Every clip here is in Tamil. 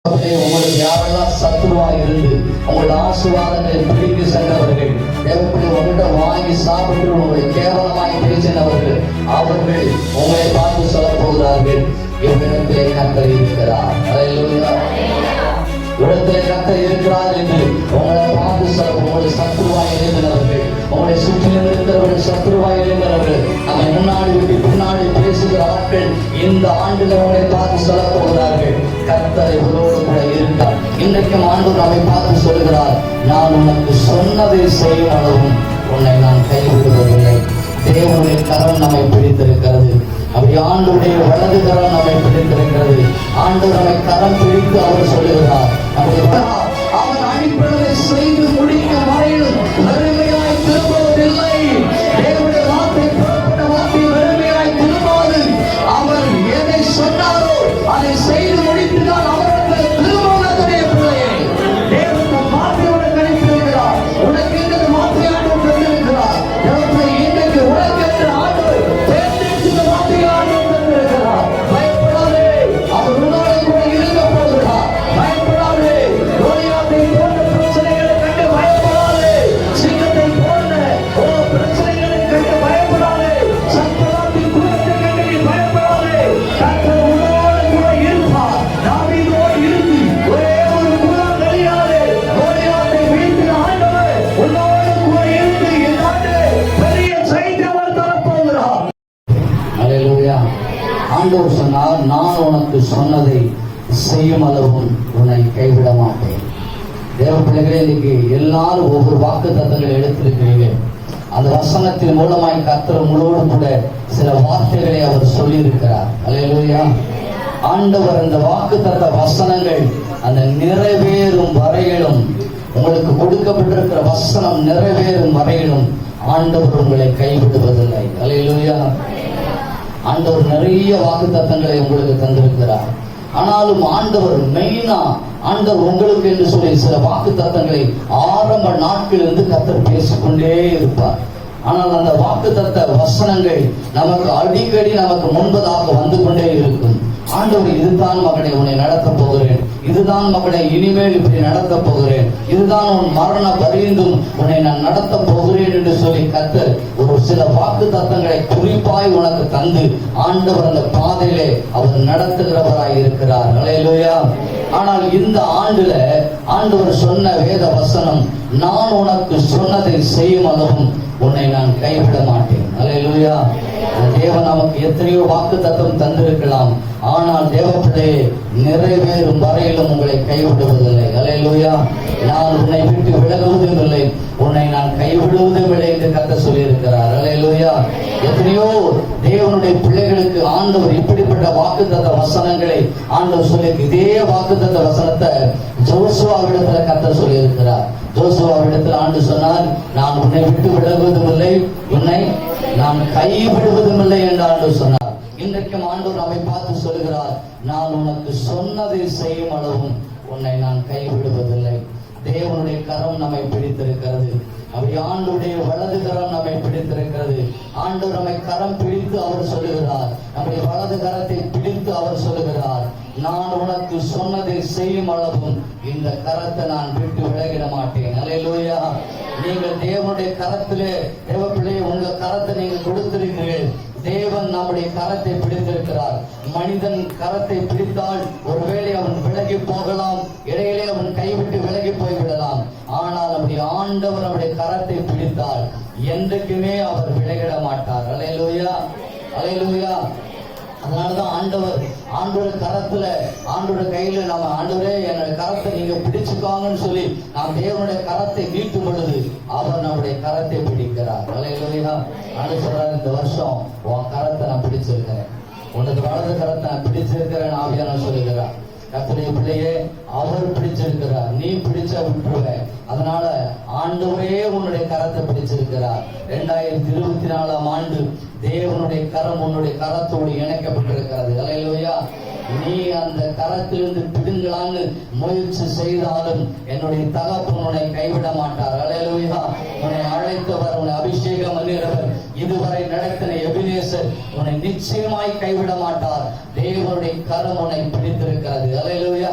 உங்களுக்கு யாரெல்லாம் சத்துருவாக இருந்து உங்களோட ஆசீர்வாதங்களை பிடித்து சென்றவர்கள், எப்படி உங்கள்கிட்ட வாங்கி சாப்பிட்டு உங்களை கேவலமாய் பேசினவர்கள், அவர்கள் உங்களை பார்த்து சொல்ல போகிறார்கள், இவ்விடத்திலே கர்த்தர் இருக்கிறார். அல்லேலூயா. இடத்திலே கர்த்தர் இருக்கிறார் என்று உங்களை பார்த்து சொல்ல, உங்களை சத்துருவாய் எழுதினவர்கள், உங்களை சுற்றிலும் இருக்கிறவர்கள் சத்துருவாய் எழுதினவர்கள், நம்ம முன்னாடி விட்டு பின்னாடி பேசுகிற ஆட்கள் இந்த ஆண்டில் உங்களை பார்த்து சொல்ல போகிறார்கள், கர்த்தர் இவரோடு கூட இருந்தார். இன்றைக்கும் ஆண்டவர் நம்மை பார்த்து சொல்கிறார், நான் உனக்கு சொன்னதை செய்யும் அளவும் உன்னை நான் கைவிடுவதில்லை. தேவனுடைய கரம் நம்மை பிடித்திருக்கிறது. அப்படி ஆண்டவருடைய வலது கரம் நம்மை பிடித்திருக்கிறது. ஆண்டவர் நம்மை கரம் பிடித்து அவர் சொல்லுகிறார், அவர் அடிப்படை செய்து முடிக்க வரையிலும் வறுமையாய் திரும்புவதில்லை. தேவனுடைய வார்த்தை புறப்பட்ட வார்த்தை வறுமையாய் திரும்பாது. அவர் எதை சொன்னாரோ அதை செய்து முடித்துதான் அவருக்கு திருமணத்துடைய பிள்ளையை தேவனுக்கு மாற்றியோட கணித்திருக்கிறார். உனக்கு இந்த மாற்றியாண்டு தந்திருக்கிறார். இன்றைக்கு உனக்கு என்று ஆண்டவர் தேர்ந்தெடுத்த மாற்றியாண்டு தந்திருக்கிறார். பயப்படாதே, அவர் உன்னோடு கூட இருக்க போகிறார். பயப்படாதே, கோலியாத்தை போன்ற பிரச்சனைகளை கண்டு பயப்படாதே, சிங்கத்தை போன்ற பிரச்சனைகளை கண்டு பயப்படாதே, சக்கரத்தின் குலத்தை கண்டு நீ பயப்படாதே. கர்த்தர் உன்னோடு கூட இருப்பார். தாவீதோடு இருந்து ஒரே ஒரு குலம் தெரியாதே, கோலியாத்தை வீழ்த்தின ஆண்டவர் உன்னோடு கூட இருந்து இந்த ஆண்டு பெரிய செய்தி அவர் தரப்போகிறார். அல்லேலூயா. ஆண்டவர் சொன்னார், நான் உனக்கு சொன்னதை செய்யும் அளவும் உன்னை கைவிட மாட்டேன். தேவ பிள்ளைகளே, இன்னைக்கு எல்லாரும் ஒவ்வொரு வாக்கு தத்தங்களை எடுத்திருக்கிறீங்க. அந்த வசனத்தின் மூலமாய் கர்த்தர் உங்களோடு கூட சில வார்த்தைகளை அவர் சொல்லி இருக்கிறார். அல்லேலூயா. ஆண்டவர் அந்த வாக்கு தத்த வசனங்கள் அந்த நிறைவேறும் வரையிலும், உங்களுக்கு கொடுக்கப்பட்டிருக்கிற வசனம் நிறைவேறும் வரையிலும் ஆண்டவர் உங்களை கைவிடுவதில்லை. அல்லேலூயா. ஆண்டவர் நிறைய வாக்கு தத்தங்களை உங்களுக்கு தந்திருக்கிறார். ஆனாலும் ஆண்டவர் மெயினா ஆண்டவர் உங்களுக்கு என்று சொல்லி சில வாக்கு தத்தங்களை ஆரம்ப நாட்களிலிருந்து கர்த்தர் பேசிக்கொண்டே இருப்பார். ஆனால் அந்த வாக்கு தத்த வசனங்கள் நமக்கு அடிக்கடி நமக்கு முன்பதாக வந்து கொண்டே இருக்கும். ஆண்டவர், இதுதான் மகனை உன்னை நடத்த போகிறேன், இதுதான் மகனை இனிமேல் இப்படி நடத்த போகிறேன், இதுதான் உன் மரண பரியந்தும் உன்னை நான் நடத்த போகிறேன் என்று சொல்லி கர்த்தர் ஒரு சில வாக்கு தத்தங்களை குறிப்பாய் உனக்கு தந்து ஆண்டவர் அந்த பாதையிலே அவர் நடத்துகிறவராய் இருக்கிறார். அல்லேலூயா. ஆனால் இந்த ஆண்டுல ஆண்டவர் சொன்ன வேத வசனம், நான் உனக்கு சொன்னதை செய்யும் அளவும் உன்னை நான் கைவிட மாட்டேன். அல்லேலூயா. தேவன் நமக்கு எத்தனையோ வாக்கு தத்தம் தந்திருக்கலாம். ஆனால் தேவப்பிள்ளையே, நிறைவேறும் வரையிலும் உங்களை கைவிடுவதில்லை. அல்லேலூயா. நான் உன்னை விட்டு விலகுவதும் இல்லை, உன்னை நான் கைவிடுவதும் இல்லை என்று கர்த்தர் சொல்லி இருக்கிறார். அல்லேலூயா. எத்தனையோ தேவனுடைய பிள்ளைகளுக்கு ஆண்டவர் இப்படிப்பட்ட வாக்கு தத்த வசனங்களை ஆண்டவர் சொல்லி, இதே வாக்கு தத்த வசனத்தை ஜோசுவாவிடத்துல கர்த்தர் சொல்லி இருக்கிறார். ஜோசுவாவிடத்தில் ஆண்டு சொன்னார், நான் உன்னை விட்டு விலகுவதும் இல்லை, உன்னை நான் கைவிடுவதும் இல்லை என்று ஆண்டு சொன்னார். இன்றைக்கும் ஆண்டவர் நம்மை பார்த்து சொல்லுகிறார், நான் உனக்கு சொன்னதை செய்யும் அளவும் உன்னை நான் கைவிடுவதில்லை. தேவனுடைய கரம் நம்மை பிடித்திருக்கிறது. அப்படி ஆண்டவருடைய வலது கரம் நம்மை பிடித்திருக்கிறது. ஆண்டவர் நம்மை கரம் பிடித்து அவர் சொல்லுகிறார், நம்முடைய வலது கரத்தை பிடித்து அவர் சொல்லுகிறார், நான் உனக்கு சொன்னதை செய்யும் அளவும் இந்த கரத்தை நான் விட்டு விலகிட மாட்டேன். அல்லேலூயா. நீங்கள் தேவனுடைய கரத்திலே, தேவ பிள்ளையை உங்க கரத்தை நீங்கள் கொடுத்திருக்கிறீர்கள். தேவன் நம்முடைய கரத்தை பிடித்திருக்கிறார். மனிதன் கரத்தை பிடித்தால் ஒருவேளை அவன் விலகி போகலாம், இடையிலே அவன் கைவிட்டு விலகி போய்விடலாம். ஆனால் நம்முடைய ஆண்டவர் நம்முடைய கரத்தை பிடித்தால் என்றைக்குமே அவர் விலகிட மாட்டார். அல்லேலூயா. அல்லேலூயா. அதனாலதான் ஆண்டவர் கரத்துல, ஆண்டோட கையில நம்ம, ஆண்டவரே என்னுடைய கரத்தை நீங்க பிடிச்சுக்காங்கன்னு சொல்லி நாம் தேவனுடைய கரத்தை நீட்டும் பொழுது அவர் நம்முடைய கரத்தை பிடிக்கிறார். அல்லேலூயா. ஆண்டவர் சொல்றாரு, இந்த வருஷம் உன் கரத்தை நான் பிடிச்சிருக்கிறேன், உனக்கு வலது கரத்தை நான் பிடிச்சிருக்கிறேன் ஆவியானவர் சொல்லுகிறார். கர்த்தருடைய பிள்ளையே, அவர் பிடிச்சிருக்கிறார், நீ பிடிச்ச விட்டுருவேன். அதனால ஆண்டவரே உன்னுடைய கரத்தை பிடிச்சிருக்கிறார். 2024 ஆண்டு தேவனுடைய கரம் உன்னுடைய கரத்தோடு இணைக்கப்பட்டிருக்கிறது. அல்லேலூயா. நீ அந்த கரத்திலிருந்து பிடுங்கலான்னு முயற்சி செய்தாலும் என்னுடைய தகப்பன் உன்னை கைவிட மாட்டார். அல்லேலூயா. உன்னை அழைத்தவர், உன்னை அபிஷேகம் பண்ணினவர், இதுவரை நடத்தின எபினேசர் உன்னை நிச்சயமாய் கைவிட மாட்டார். தேவனுடைய கரம் உன்னை பிடித்திருக்கிறது. அல்லேலூயா.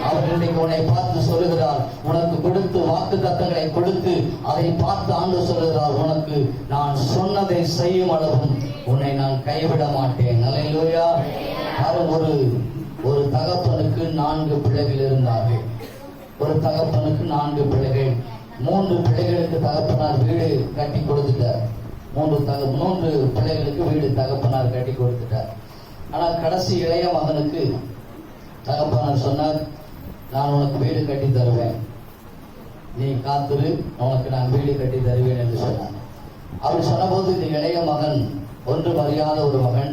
அவர் இன்றைக்கு உன்னை பார்த்து சொல்லுகிறார், உனக்கு கொடுத்து வாக்குத்தத்தங்களை கொடுத்து அதை பார்த்து ஆண்டவர் சொல்லுகிறார், உனக்கு நான் சொன்னதை செய்யும் அளவும் உன்னை நான் கைவிட மாட்டேன். அல்லேலூயா. ஒரு தகப்பனுக்கு 4 பிள்ளைகள் இருந்தார்கள். ஒரு தகப்பனுக்கு 4 பிள்ளைகள். 3 பிள்ளைகளுக்கு தகப்பனார் வீடு கட்டி கொடுத்துட்டார். 3 பிள்ளைகளுக்கு வீடு தகப்பனார் கட்டி கொடுத்துட்டார். ஆனால் கடைசி இளைய மகனுக்கு தகப்பனார் சொன்னார், நான் உனக்கு வீடு கட்டி தருவேன், நீ காத்துரு, உனக்கு நான் வீடு கட்டி தருவேன் என்று சொன்னார். அப்படி சொன்னபோது இந்த இளைய மகன் ஒன்றும் அறியாத ஒரு மகன்,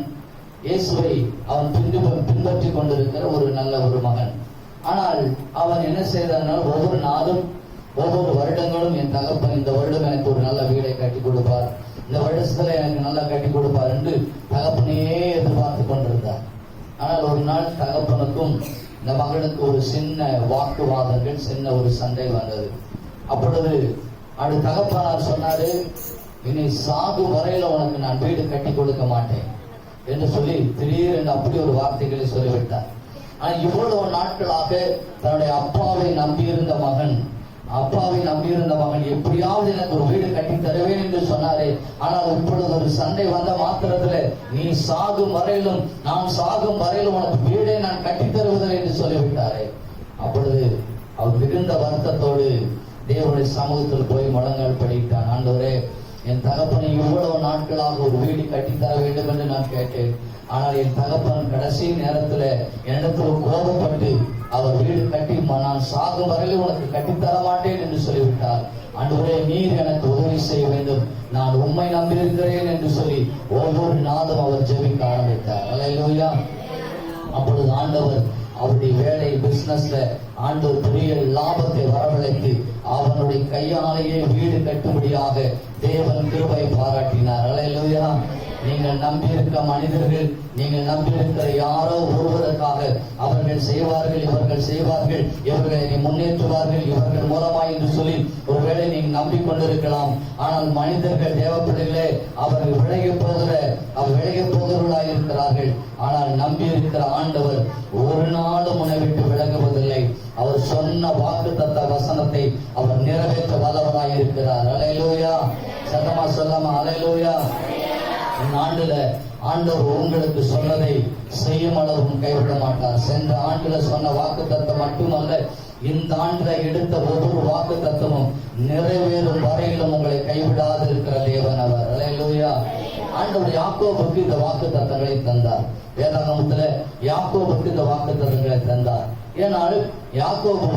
இயேசுவை அவன் பின்பற்றி கொண்டிருக்கிற ஒரு நல்ல ஒரு மகன். ஆனால் அவன் என்ன செய்தான், ஒவ்வொரு நாளும் ஒவ்வொரு வருடங்களும் என் தகப்பன் இந்த வருடம் எனக்கு ஒரு நல்ல வீடை கட்டி கொடுப்பார், இந்த வருடத்துல எனக்கு நல்லா கட்டி கொடுப்பார் என்று தகப்பனையே எதிர்பார்த்து கொண்டிருந்தார். ஆனால் ஒரு நாள் தகப்பனுக்கும் இந்த மகனுக்கு ஒரு சின்ன வாக்குவாதங்கள், சின்ன ஒரு சண்டை வந்தது. அப்பொழுது அப்படி தகப்பனார் சொன்னாரு, இனி சாகும் வரையில உனக்கு நான் வீடு கட்டி கொடுக்க மாட்டேன் என்று சொல்லி திடீரென்று அப்படி ஒரு வார்த்தைகளை சொல்லிவிட்டார். ஆனால் இவ்வளவு நாட்களாக தன்னுடைய அப்பாவை நம்பியிருந்த மகன் எப்படியாவது எனக்கு ஒரு வீடு கட்டி தருவேன் என்று சொன்னாரே. ஆனால் இப்பொழுது ஒரு சண்டை வந்த மாத்திரத்துல, நீ சாகும் வரையிலும் நான் சாகும் வரையிலும் உனக்கு வீடை நான் கட்டி தருவதில்லை என்று சொல்லிவிட்டாரே. அப்பொழுது அவர் மிகுந்த வருத்தத்தோடு தேவனுடைய சமூகத்தில் போய் முழங்கால் படித்தான். ஆண்டவரே, என் தகப்பனை இவ்வளவு நாட்களாக ஒரு வீடு கட்டி தர வேண்டும் என்று நான் கேட்டேன். ஆனால் என் தகப்பன் கடைசி நேரத்துல என்னிடத்தில் கோபப்பட்டு அவர் வீடு கட்டி நான் சாகும் வரையில் உனக்கு கட்டித்தர மாட்டேன் என்று சொல்லிவிட்டார். ஆண்டவரே, நீர் எனக்கு உதவி செய்ய வேண்டும், நான் உம்மை நம்பியிருக்கிறேன் என்று சொல்லி ஒவ்வொரு நாளும் அவர் ஜெபிக்க ஆரம்பித்தார். அல்லேலூயா. அப்பொழுது ஆண்டவர் அவருடைய வேலை பிசினஸ்ல ஆண்டவர் பெரிய லாபத்தை வரவழைத்து அவனுடைய கையாலேயே வீடு கட்டும்படியாக தேவன் கிருபை பாராட்டினார். அல்லேலூயா. நீங்கள் நம்பியிருக்க மனிதர்கள், நீங்கள் நம்பியிருக்கிற யாரோ ஒருவருக்காக அவர்கள் செய்வார்கள், இவர்களை முன்னேற்றுவார்கள், இவர்கள் மூலமாய் என்று சொல்லி ஒருவேளை நீங்கள் நம்பிக்கொண்டிருக்கலாம். ஆனால் மனிதர்கள், தேவ பிள்ளைகளே, அவர்கள் விலகப் போகிறவர்களாய் இருக்கிறார்கள். ஆனால் நம்பியிருக்கிற ஆண்டவர் ஒரு நாளும் உன்னை விட்டு விலகுவதில்லை. அவர் சொன்ன வாக்குத்தத்த வசனத்தை அவர் நிறைவேற்ற வல்லவராய் இருக்கிறார். அல்லேலூயா. சத்தமா சொல்லாம அல்லேலூயா. இந்த ஆண்டுல ஆண்டவர் உங்களுக்கு சொன்னதை செய்யும் அளவும் கைவிட மாட்டார். சென்ற ஆண்டுல சொன்ன வாக்குத்தத்தம் மட்டுமல்ல, இந்த ஆண்டுல எடுத்த ஒவ்வொரு வாக்குத்தத்தமும் நிறைவேறும் வரையிலும் உங்களை கைவிடாது இருக்கிற தேவன் அவர். அல்லேலூயா. ஆண்டவர் யாக்கோபுக்கு இந்த வாக்குத்தத்தங்களை தந்தார். வேதாகமத்துல யாக்கோபுக்கு இந்த வாக்குத்தத்தங்களை தந்தார். ஏனால் யாக்கோபு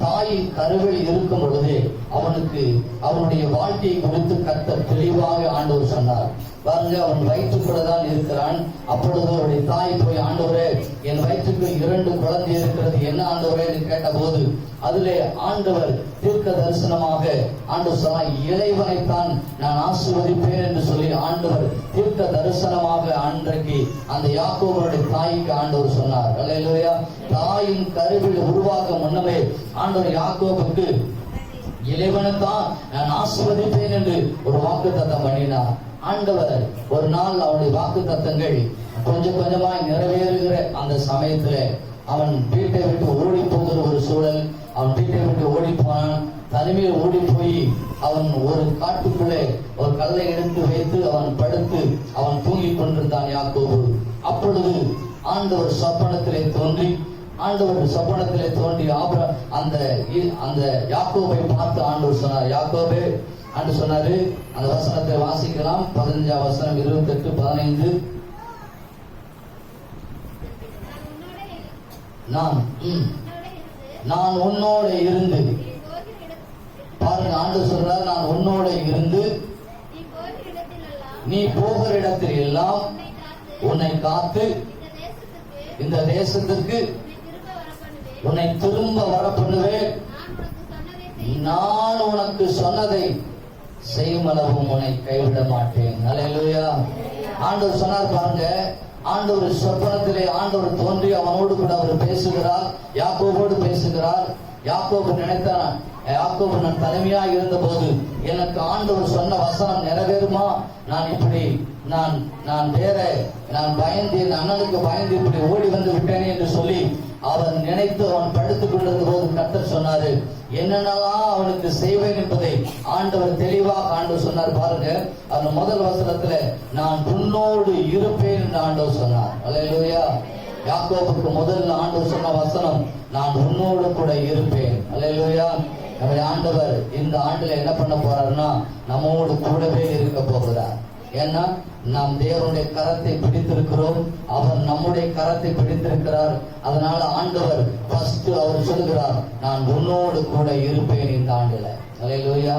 தாயின் கருவில் இருக்கும் பொழுதே அவனுடைய வாழ்க்கையை குறித்து கர்த்தர் தெளிவாக ஆண்டவர் சொன்னார். பாருங்க, அவன் வயிற்றுக்குள்ளதான் இருக்கிறான். அப்பொழுது அவருடைய தாய் போய், ஆண்டவரே, என் வயிற்றுக்கு 2 குழந்தை இருக்கிறது, என்ன ஆண்டவரே என்று கேட்ட போது அதிலே ஆண்டவர் தீர்க்க தரிசனமாக ஆண்டவர் சொன்னார், இளைவனைத்தான் நான் ஆசீர்வதிப்பேன் என்று சொல்லி ஆண்டவர் தீர்க்க தரிசனமாக அன்றைக்கு அந்த யாக்கோபுடைய தாய்க்கு ஆண்டவர் சொன்னார். அல்லேலூயா. தாயின் கருவில் உருவாக முன்னமே ஆண்டவர் யாக்கோபுக்கு இளைவனைத்தான் நான் ஆசீர்வதிப்பேன் என்று ஒரு வாக்குத்தத்தம் பண்ணினார். ஆண்டவர் ஒரு நாள் அவனுடைய வாக்குத்தத்தங்கள் கொஞ்சம் கொஞ்சமாய் நிறைவேறுகிற அந்த சமயத்துல அவன் வீட்டை விட்டு ஓடி போகிற ஒரு சூழல். அவன் வீட்டை விட்டு ஓடி போனான். தனிமையில் ஓடி போய் அவன் ஒரு காட்டுக்குள்ளே ஒரு கல்லை எடுத்து வைத்து அவன் படுத்து அவன் தூங்கிக் கொண்டிருந்தான் யாக்கோபு. அப்பொழுது ஆண்டவர் சொப்பனத்திலே தோன்றி அந்த யாக்கோபை பார்த்து ஆண்டவர் சொன்னார், யாக்கோபே என்று சொன்னாரு. அந்த வசனத்தை வாசிக்கலாம். 15ஆம் வசனம், 28, 15. நான் உன்னோட இருந்து, பாருங்க, ஆண்டவர் சொல்றார், நான் உன்னோட இருந்து நீ போகிற இடத்தில் எல்லாம் உன்னை காத்து இந்த தேசத்திற்கு உன்னை திரும்ப வர பண்ணுவேன், நான் உனக்கு சொன்னதை செய்யும் அளவும் உன்னை கைவிட மாட்டேன். அல்லேலூயா. ஆண்டவர் சொன்னார். பாருங்க, ஆண்டவர் சொப்பனத்திலே ஆண்டவர் தோன்றி அவனோடு கூட அவர் பேசுகிறார், யாக்கோபோடு பேசுகிறார். சொல்லுகிறார், யாக்கோபு நினைத்தான், யாக்கோபு நான் தனிமையா இருந்த போது எனக்கு ஆண்டவர் சொன்ன வசனம் நிறைவேறுமா? நான் இப்படி நான் பயந்து என் அண்ணனுக்கு பயந்து இப்படி ஓடி வந்து விட்டேனே என்று சொல்லி அவன் நினைத்து அவன் படுத்துக் கொண்டிருந்த போது கர்த்தர் சொன்னாரு, என்னென்னலாம் அவனுக்கு செய்வேன் என்பதை ஆண்டவர் தெளிவாக ஆண்டவர் சொன்னார். பாருங்க, அந்த முதல் வசனத்துல நான் உன்னோடு இருப்பேன் என்று ஆண்டவர் சொன்னார். அல்லேலூயா. யாக்கோபுக்கு முதல்ல ஆண்டவர் சொன்ன வசனம் நான் உன்னோடு கூட இருப்பேன். அல்லேலூயா. நம்ம ஆண்டவர் இந்த ஆண்டுல என்ன பண்ண போறாருன்னா நம்மோடு கூடவே இருக்க போகிறார். ஏன்னா நாம் தேவனுடைய கரத்தை பிடித்திருக்கிறோம், அவர் நம்முடைய கரத்தை பிடித்திருக்கிறார். அதனால ஆண்டவர் ஃபர்ஸ்ட் அவர் சொல்லுகிறார், நான் உன்னோடு கூட இருப்பேன் இந்த ஆண்டுல. அல்லேலூயா.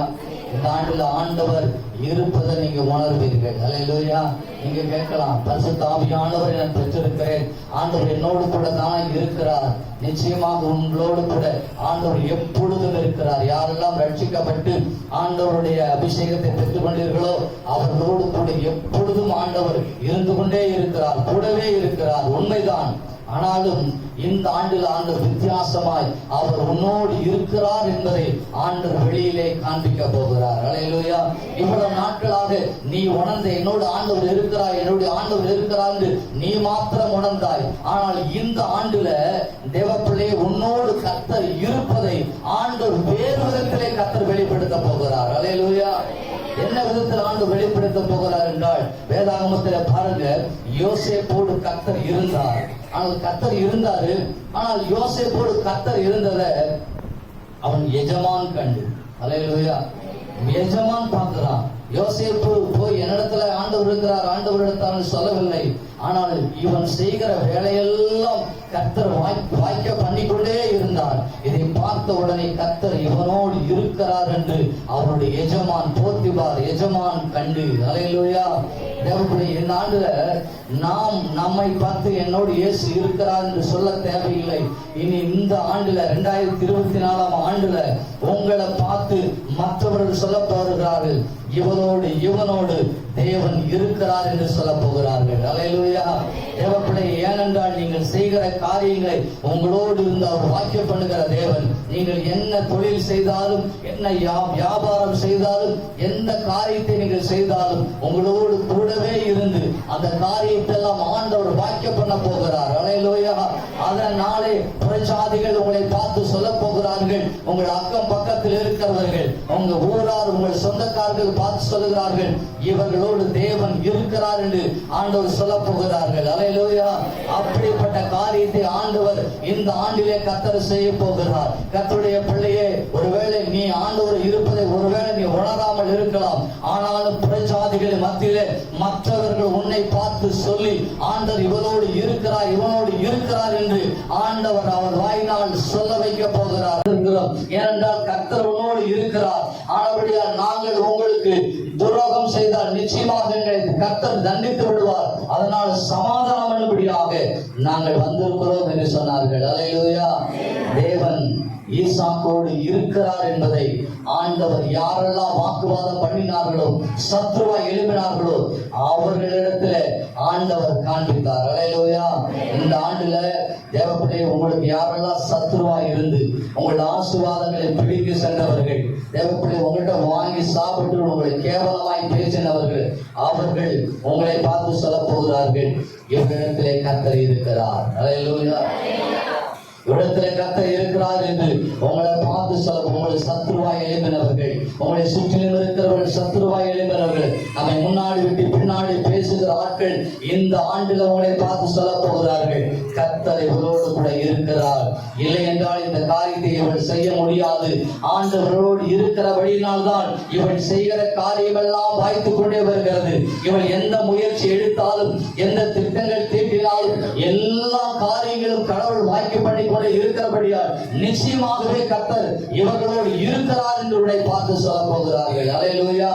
இந்த ஆண்டுல ஆண்டவர் இருப்பதை நீங்க உணர்வீர்கள். அல்லேலூயா. நீங்க கேட்கலாம், பரிசுத்த ஆவியானவரை நான் பெற்றிருக்கிறேன், ஆண்டவர் என்னோடு கூட தான் இருக்கிறார். நிச்சயமாக உங்களோடு கூட ஆண்டவர் எப்பொழுதும் இருக்கிறார். யாரெல்லாம் ரட்சிக்கப்பட்டு ஆண்டவருடைய அபிஷேகத்தை பெற்றுக் கொண்டீர்களோ அவர்களோடு கூட எப்பொழுதும் ஆண்டவர் இருந்து கொண்டே இருக்கிறார், கூடவே இருக்கிறார். உண்மைதான். ஆனாலும் இந்த ஆண்டில் ஆண்டவர் வித்தியாசமாய் அவர் உன்னோடு இருக்கிறார் என்பதை ஆண்டவர் வெளியிலே காண்பிக்க போகிறார். அல்லேலூயா. இவ்வளவு நாட்களாக நீ உணர்ந்த என்னோடு ஆண்டவர் இருக்கிறார், என்னுடைய ஆண்டவர் இருக்கிறார் என்று நீ மாத்திரம் உணர்ந்தாய். ஆனால் இந்த ஆண்டுல தேவப்பிள்ளை உன்னோடு கர்த்தர் இருப்பதை ஆண்டவர் வேறு விதத்திலே கர்த்தர் வெளிப்படுத்த போகிறார். அல்லேலூயா. என்ன விதத்தில் ஆண்டு வெளிப்படுத்த போகிறார் என்றால், வேதாகமத்தில் பாருங்க, யோசேப்போடு கர்த்தர் இருந்தார். ஆனால் கர்த்தர் இருந்தாரு, ஆனால் யோசேப்போடு கர்த்தர் இருந்ததை அவன் எஜமான் கண்டு. அல்லேலூயா. எஜமான் பார்க்கிறான். யோசேப்பு போய் என்னிடத்துல ஆண்டவர் இருக்கிறார், ஆண்டவர் இடத்தான்னு சொல்லவில்லை. ஆனால் இவன் செய்கிற வேலையெல்லாம் கர்த்தர் வாய்க்க பண்ணிக்கொண்டே இருந்தார். இதை பார்த்த உடனே கர்த்தர் இவனோடு இருக்கிறார் என்று அவருடைய எஜமான் போத்திபார் எஜமான் கண்டு. அல்லேலூயா. தேவனுடைய இந்த ஆண்டுல நாம் நம்மை பார்த்து என்னோடு இயேசு இருக்கிறார் என்று சொல்ல தேவையில்லை. இனி இந்த ஆண்டுல 2024 ஆண்டுல உங்களை பார்த்து மற்றவர்கள் சொல்ல போகிறார்கள், இவனோடு தேவன் இருக்கிறார் என்று சொல்ல போகிறார்கள். அல்லேலூயா. தேவப்பிள்ளை, ஏனென்றால் நீங்கள் செய்கிற காரியங்களை உங்களோடு இருந்து அவர் வாக்கியம் பண்ணுகிற தேவன். நீங்கள் என்ன தொழில் செய்தாலும், என்ன வியாபாரம் செய்தாலும், எந்த காரியத்தை நீங்கள் செய்தாலும் உங்களோடு கூடவே இருந்து அந்த காரியத்தை எல்லாம் ஆண்டவர் வாக்கியம் பண்ண போகிறார். அல்லேலூயா. அதனாலே புறஜாதிகள் உங்களை பார்த்து சொல்ல போகிறார்கள், உங்கள் அக்கம் பக்கத்தில் இருக்கிறவர்கள், உங்க ஊரார், உங்கள் சொந்தக்காரர்கள் பார்த்து சொல்லுகிறார்கள், இவர்களோடு தேவன் இருக்கிறார் என்று ஆண்டவர் சொல்ல போகிறார்கள். அல்லேலூயா. அப்படிப்பட்ட காரியத்தை ஆண்டவர் இந்த ஆண்டிலே கர்த்தர் செய்ய போகிறார். கர்த்தருடைய பிள்ளையே, ஒருவேளை நீ ஆண்டவர் இருப்பதை ஒருவேளை நீ உணராமல் இருக்கலாம். ஆனாலும் புறஜாதிகளின் மத்தியிலே மற்றவர்கள் உன்னை பார்த்து சொல்லி ஆண்டவர் இவனோடு இருக்கிறார் என்று ஆண்டவர் அவர் வாயினால் சொல்ல வைக்க போகிறார். ஏனென்றால் கர்த்தர் உன்னோடு இருக்கிறார். ஆனபடியால் நாங்கள் உங்களுக்கு துரோகம் செய்தால் நிச்சயமாக கர்த்தர் தண்டித்து விடுவார். அதனால் சமாதானம் பண்ணும்படியாக நாங்கள் வந்திருக்கிறோம் என்று சொன்னார்கள். அல்லேலூயா. தேவன் ஈசாக்கோடு இருக்கிறார் என்பதை ஆண்டவர் யாரெல்லாம் வாக்குவாதம் பண்ணினார்களோ, சத்ருவா எழுப்பினார்களோ அவர்களிடத்துல ஆண்டவர் காண்பித்தார். அல்லேலூயா. இந்த ஆண்டுல தேவப்பிள்ளையை, உங்களுக்கு யாரெல்லாம் சத்ருவா இருந்து உங்களோட ஆசீர்வாதங்களை பிடித்து சென்றவர்கள், தேவப்பிள்ளை உங்கள்கிட்ட வாங்கி சாப்பிட்டு உங்களை கேவலமாய் பேசினவர்கள், அவர்கள் உங்களை பார்த்து சொல்ல போகிறார்கள், இவரிடத்திலே கர்த்தர் இருக்கிறார். அல்லேலூயா. இடத்துல கர்த்தர் இருக்கிறார் என்று உங்களை பார்த்து சொல்ல, உங்களை சத்ருவாய் எழுப்பினவர்கள், உங்களை சுற்றிலும் இருக்கிறவர்கள் சத்ருவாய் எழுப்பினவர்கள், நம்மை முன்னாடி விட்டு பின்னாடி பேசுகிற ஆட்கள் இந்த ஆண்டில் உங்களை பார்த்து சொல்ல போகிறார்கள், கர்த்தர் இவரோடு கூட இருக்கிறார். இல்லை என்றால் இந்த காரியத்தை இவள் செய்ய முடியாது. ஆண்டவரோடு இருக்கிறபடியினால் தான் இவள் செய்கிற காரியம் எல்லாம் வாய்த்துக் கொண்டே வருகிறது. இவள் எந்த முயற்சி எடுத்தாலும், எந்த திட்டங்கள் தீட்டினாலும், எல்லா காரியங்களும் கடவுள் வாய்க்கு பண்ணி இருக்கிறபடியால் நிச்சயமாகவே கர்த்தர் இவர்களோடு இருக்கிறார் என்று பார்த்து சொல்ல போகிறார்கள். அல்லேலூயா.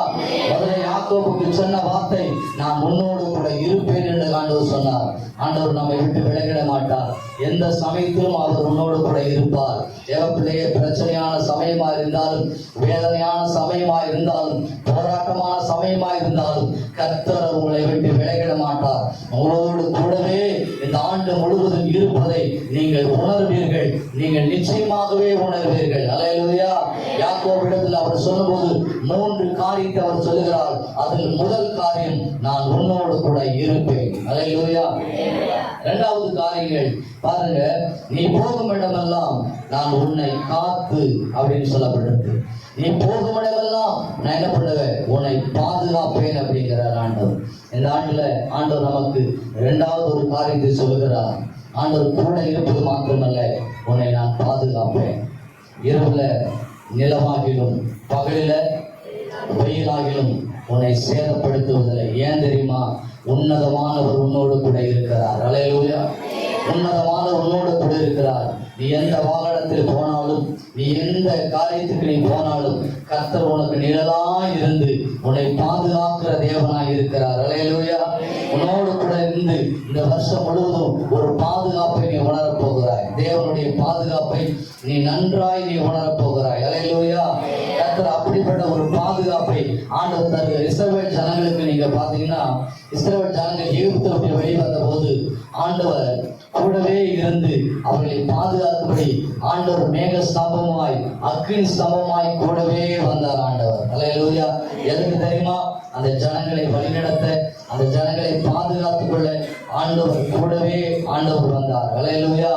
முதல்ல யாக்கோபுக்கு சொன்ன வார்த்தை, நான் உன்னோடு கூட இருப்பேன் என்று ஆண்டவர் சொன்னார். ஆண்டவர் நம்மை விட்டு விலகிட மாட்டார். எந்த சமயத்திலும் அவர் உன்னோடு கூட இருப்பார். தேவப்பிள்ளையே, பிரச்சனையான சமயமா இருந்தாலும், வேதனையான சமயமா இருந்தாலும், போராட்டமான சமயமா இருந்தாலும் கர்த்தர் உங்களை விட்டு விலகிட மாட்டார். உங்களோடு கூடவே இந்த ஆண்டு முழுவதும் இருப்பதை நீங்கள் உணர்வீர்கள். நீங்கள் நிச்சயமாகவே உணர்வீர்கள். அல்லேலூயா. யாக்கோபிடத்தில் அவர் சொல்லும்போது 3 காரியத்தை அவர் சொல்லுகிறார். அதில் முதல் காரியம், நான் உன்னோடு கூட இருப்பேன். அல்லேலூயா. 2வது காரியங்கள் பாருங்க, நீ போகும் இடமெல்லாம் நான் உன்னை காத்து அப்படின்னு சொல்லப்பட்டிருக்கு. நீ போகும் இடமெல்லாம் நான் என்ன பண்ணுவேன், உன்னை பாதுகாப்பேன் அப்படிங்கிறார் ஆண்டவர். இந்த ஆண்டுல ஆண்டவர் நமக்கு 2வது ஒரு காரியத்தை சொல்லுகிறார். ஆண்டவர் கூட இருப்பது மாத்திரமல்ல, உன்னை நான் பாதுகாப்பேன். இரவுல நிலமாகிலும் பகலில வெயிலாகிலும் உன்னை சேதப்படுத்துவதில்லை. ஏன் தெரியுமா? உன்னதமானவர் உன்னோடு கூட இருக்கிறார். அல்லேலூயா. உன்னதமானவர் உன்னோடு கூட இருக்கிறார். நீ எந்த வாகனத்தில் போனாலும், நீ எந்த காரியத்துக்கு நீ போனாலும் கர்த்தர் உனக்கு நிழலாய் இருந்து உன்னை பாதுகாக்கிற தேவனாய் இருக்கிறார். அல்லேலூயா. உன்னோடு கூட இருந்து இந்த வருஷம் முழுவதும் ஒரு பாதுகாப்பை நீ உணரப் போகிறாய். தேவனுடைய பாதுகாப்பை நீ நன்றாய் நீ உணரப் போகிறாய். அல்லேலூயா. கர்த்தர் அப்படிப்பட்ட ஒரு பாதுகாப்பை ஆண்டவர் தருகிற இஸ்ரவேல் ஜனங்களுக்கு நீங்க பாத்தீங்கன்னா, இஸ்ரவேல் ஜனங்கள் எகிப்தை விட்டு வெளிவந்த போது ஆண்டவர் கூடவே இருந்து அவர்களை பாதுகாக்கும்படி ஆண்டவர் மேக ஸ்தம்பமாய் அக்கினி ஸ்தம்பமாய் கூடவே வந்தார் ஆண்டவர். அல்லேலூயா. எதுக்கு தெரியுமா? அந்த ஜனங்களை வழிநடத்த, அந்த ஜனங்களை பாதுகாத்துக் கொள்ள ஆண்டவர் கூடவே ஆண்டவர் வந்தார். அல்லேலூயா.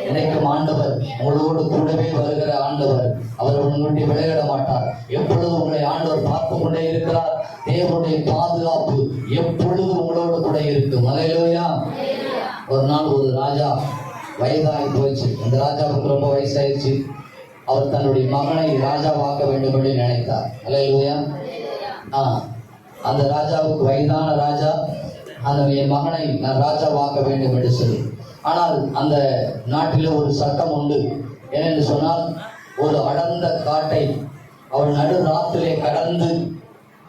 எனக்கும் ஆண்டவர் உங்களோடு கூடவே வருகிற ஆண்டவர். அவர் உங்களுடைய விளையாட மாட்டார். எப்பொழுதும் உங்களை ஆண்டவர் பார்த்து கொண்டே இருக்கிறார். தேவனுடைய பாதுகாப்பு எப்பொழுதும் உங்களோடு கூட இருக்கும். அல்லேலூயா. ஒரு நாள் ஒரு ராஜா வயதாகி போயிடுச்சு. அந்த ராஜாவுக்கு ரொம்ப வயசாயிடுச்சு. அவர் தன்னுடைய மகனை ராஜாவாக்க வேண்டும் என்று நினைத்தார். அல்லேலூயா. அந்த ராஜாவுக்கு வயதான ராஜா அந்த என் மகனை நான் ராஜாவாக்க வேண்டும் என்று சொல்லி. ஆனால் அந்த நாட்டில் ஒரு சட்டம் உண்டு. ஏனென்று சொன்னால், ஒரு அடர்ந்த காட்டை அவன் நடு ராத்திலே கடந்து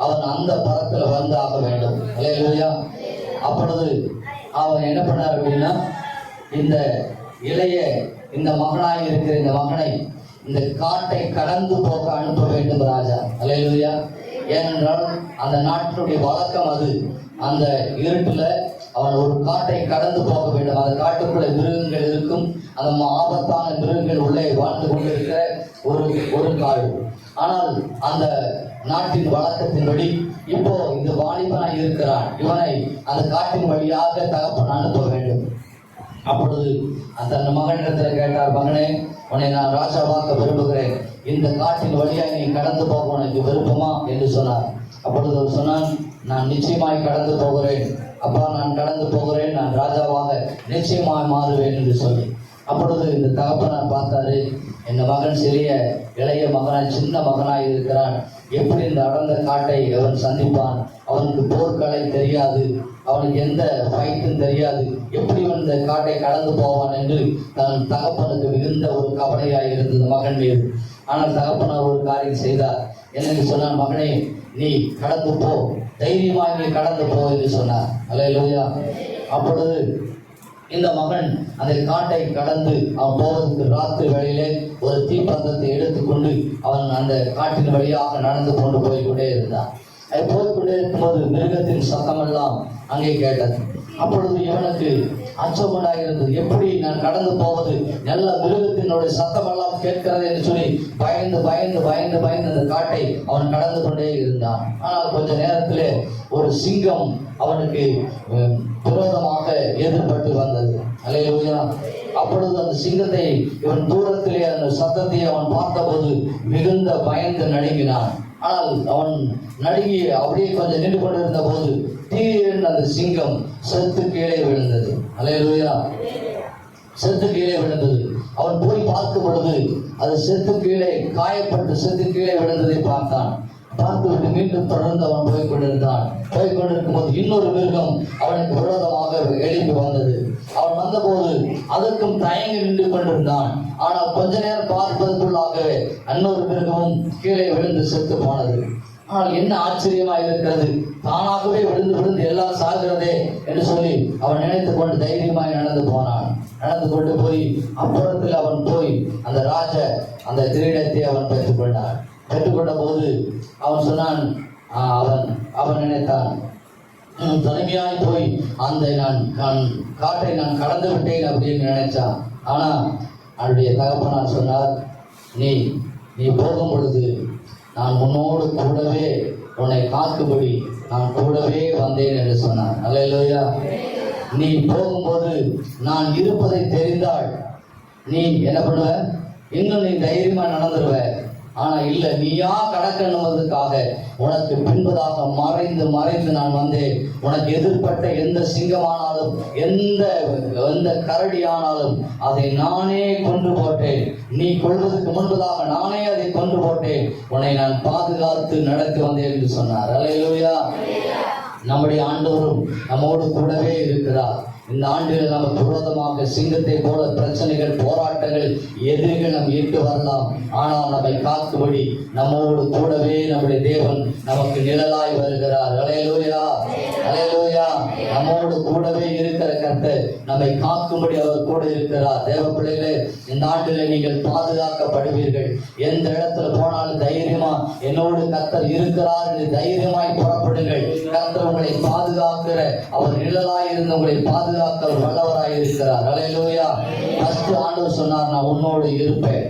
அவன் அந்த பரத்தில் வந்து ஆக வேண்டும். அல்லேலூயா. அப்பொழுது அவன் என்ன பண்ணார் அப்படின்னா, இந்த இளைய இந்த மகனாய் இருக்கிற இந்த மகனை இந்த காட்டை கடந்து போக அனுப்ப வேண்டும் ராஜா. அல்லேலூயா. ஏனென்றால் அந்த நாட்டினுடைய வழக்கம் அது. அந்த இருட்டுல அவன் ஒரு காட்டை கடந்து போக வேண்டும். அந்த காட்டுக்குள்ள மிருகங்கள் இருக்கும். அந்த ஆபத்தான மிருகங்கள் உள்ளே வாழ்ந்து கொண்டிருக்கிற ஒரு காடு. ஆனால் அந்த நாட்டின் வழக்கத்தின்படி இப்போ இந்த வாலிபனாய் இருக்கிறான், இவனை அந்த காட்டின் வழியாக தகப்பன் அனுப்ப வேண்டும். அப்பொழுது அந்த மகனிடத்துல கேட்டார், மகனே, உன்னை நான் ராஜாவாக்க விரும்புகிறேன். இந்த காட்டின் வழியாக நீ கடந்து போக உனக்கு விருப்பமா என்று சொன்னார். அப்பொழுது அவர் சொன்னான், நான் நிச்சயமாய் கடந்து போகிறேன் அப்பா, நான் கடந்து போகிறேன், நான் ராஜாவாக நிச்சயமாய் மாறுவேன் என்று சொல்லி. அப்பொழுது இந்த தகப்பனார் பார்த்தாரு, என் மகன் சிறிய இளைய மகனாய் சின்ன மகனாய் இருக்கிறான். எப்படி இந்த அடர்ந்த காட்டை அவன் சந்திப்பான்? அவனுக்கு போர்க்கலை தெரியாது, அவனுக்கு எந்த ஃபைட்டும் தெரியாது. எப்படி இந்த காட்டை கடந்து போவான் என்று தன் தகப்பனுக்கு மிகுந்த ஒரு கவலையாய் இருந்தது மகன் மீது. ஆனால் தகப்பனார் ஒரு காரியம் செய்தார். என்னன்னு சொன்னான், மகனே, நீ கடந்து போ, தைரியமாய் நீ கடந்து போ என்று சொன்னார். அல்லேலூயா. அப்பொழுது இந்த மகன் அந்த காட்டை கடந்து அவன் போவதற்கு ராத்திரி வேளையிலே ஒரு தீப்பந்தத்தை எடுத்துக்கொண்டு அவன் அந்த காட்டின் வழியாக நடந்து கொண்டு போய்கொண்டே இருந்தான். அது போய்கொண்டே இருக்கும்போது மிருகத்தின் சத்தமெல்லாம் அங்கே கேட்டது. அப்பொழுது இவனுக்கு அச்சமனாக இருந்தது. எப்படி நான் கடந்து போவது? நல்ல மிருகத்தினுடைய சத்தமெல்லாம் கேட்கிறது என்று சொல்லி பயந்து பயந்து பயந்து பயந்து அந்த காட்டை அவன் கடந்து கொண்டே இருந்தான். ஆனால் கொஞ்ச நேரத்திலே ஒரு சிங்கம் அவனுக்கு விரோதமாக எதிர்பட்டு வந்தது. அல்லேலூயா. அப்பொழுது அந்த சிங்கத்தை இவன் தூரத்திலே அந்த சத்தத்தை அவன் பார்த்தபோது மிகுந்த பயந்து நடுங்கினான். ஆனால் அவன் நடுங்கி அப்படியே கொஞ்சம் நின்று கொண்டிருந்த போது திடீரென்று அந்த சிங்கம் செத்து கீழே விழுந்தது. அல்லேலூயா. செத்து கீழே விழுந்தது. அவன் போய் பார்க்கும் பொழுது அது செத்து கீழே காயப்பட்டு செத்து கீழே விழுந்ததை பார்த்தான். பார்த்துவிட்டு மீண்டும் தொடர்ந்து அவன் போய்கொண்டிருந்தான். போய்கொண்டிருக்கும் போது இன்னொரு மிருகம் அவனுக்கு விரோதமாக எழுப்பி வந்தது. அவன் வந்தபோது அதற்கும் தயங்கி நின்று கொண்டிருந்தான். ஆனால் கொஞ்ச நேரம் பார்ப்பதற்குள்ளாகவே இன்னொரு மிருகமும் கீழே விழுந்து செத்து போனது. ஆனால் என்ன ஆச்சரியமா இருக்கிறது, தானாகவே விழுந்து விழுந்து எல்லாம் சாகிறதே என்று சொல்லி அவன் நினைத்து கொண்டு தைரியமாய் நடந்து போனான். நடந்து கொண்டு போய் அப்புறத்தில் அவன் போய் அந்த கிரீடத்தை அவன் பெற்றுக்கொண்டான். பெற்றுக்கொண்ட போது அவன் சொன்னான், அவன் நினைத்தான், தனிமையாய் போய் காட்டை நான் கடந்து விட்டேன் அப்படின்னு நினைச்சான். ஆனா அவனுடைய தகப்பனார் சொன்னார், நீ போகும் பொழுது நான் உன்னோடு கூடவே உன்னை காக்கும்படி நான் கூடவே வந்தேன் என்று சொன்னார். அல்லேலூயா. நீ போகும்போது நான் இருப்பதை தெரிந்தால் நீ என்ன பண்ணுவ, இன்னும் நீ தைரியமா நடந்துருவ. ஆனா இல்ல, நீயா கடக்கணுவதற்காக உனக்கு பின்பதாக மறைந்து மறைந்து நான் வந்தேன். உனக்கு எதிர்பட்ட எந்த சிங்கமானாலும் எந்த கரடியானாலும் அதை நானே கொன்று போட்டேன். நீ கொள்வதற்கு முன்பதாக நானே அதை கொன்று போட்டேன். உன்னை நான் பாதுகாத்து நடத்தி வந்தேன் என்று சொன்னார். அல்லேலூயா. நம்முடைய ஆண்டவரும் நம்மோடு கூடவே இருக்கிறார். இந்த ஆண்டில் நமக்கு விரோதமாக சிங்கத்தை போல பிரச்சனைகள், போராட்டங்கள், எதிரிகள் நம் ஈட்டு வரலாம். ஆனால் நம்மை காக்கும்படி நம்மோடு கூடவே நம்முடைய தேவன் நமக்கு நிழலாய் வருகிறார். அல்லேலூயா, அல்லேலூயா. நம்மோடு கூடவே இருக்கிற கர்த்தர் நம்மை காக்கும்படி அவர் கூட இருக்கிறார். தேவ பிள்ளைகளே, இந்த ஆண்டில் நீங்கள் பாதுகாக்கப்படுவீர்கள். எந்த இடத்துல போனாலும் தைரியமா என்னோடு கர்த்தர் இருக்கிறார் என்று தைரியமாய் புறப்படுங்கள். கர்த்தர் உங்களை பாதுகாக்கிற அவர் நிழலாய் இருந்து உங்களை பாதுகாக்க வல்லவராய் இருக்கிறார். அல்லேலூயா. ஃபர்ஸ்ட் ஆண்டவர் சொன்னார், நான் உன்னோடு இருப்பேன்.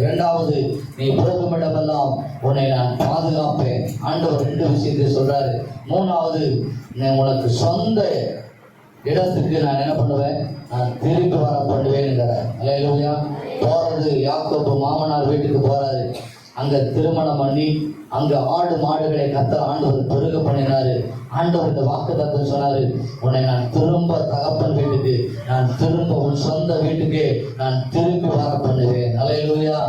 இரண்டாவது, நீ போகும் இடமெல்லாம் உன்னை நான் பாதுகாப்பேன். ஆண்டவர் 2 விஷயத்தை சொல்றாரு. மூணாவது, உனக்கு சொந்த இடத்துக்கு நான் என்ன பண்ணுவேன், நான் திரும்பி வர பண்ணுவேன். அல்லேலூயா. போறது, யாக்கோபு மாமனார் வீட்டுக்கு போறாரு. அங்க திருமணம் பண்ணி அங்க ஆடு மாடுகளை கர்த்தர் ஆண்டவர் பெருக பண்ணினாரு. ஆண்டவர் இந்த வாக்குத்தத்தம் சொன்னாரு, உன்னை நான் திரும்ப தகப்பன் வீட்டுக்கு, நான் திரும்ப உன் சொந்த வீட்டுக்கு நான் திரும்பி வர பண்ணுவேன். அல்லேலூயா.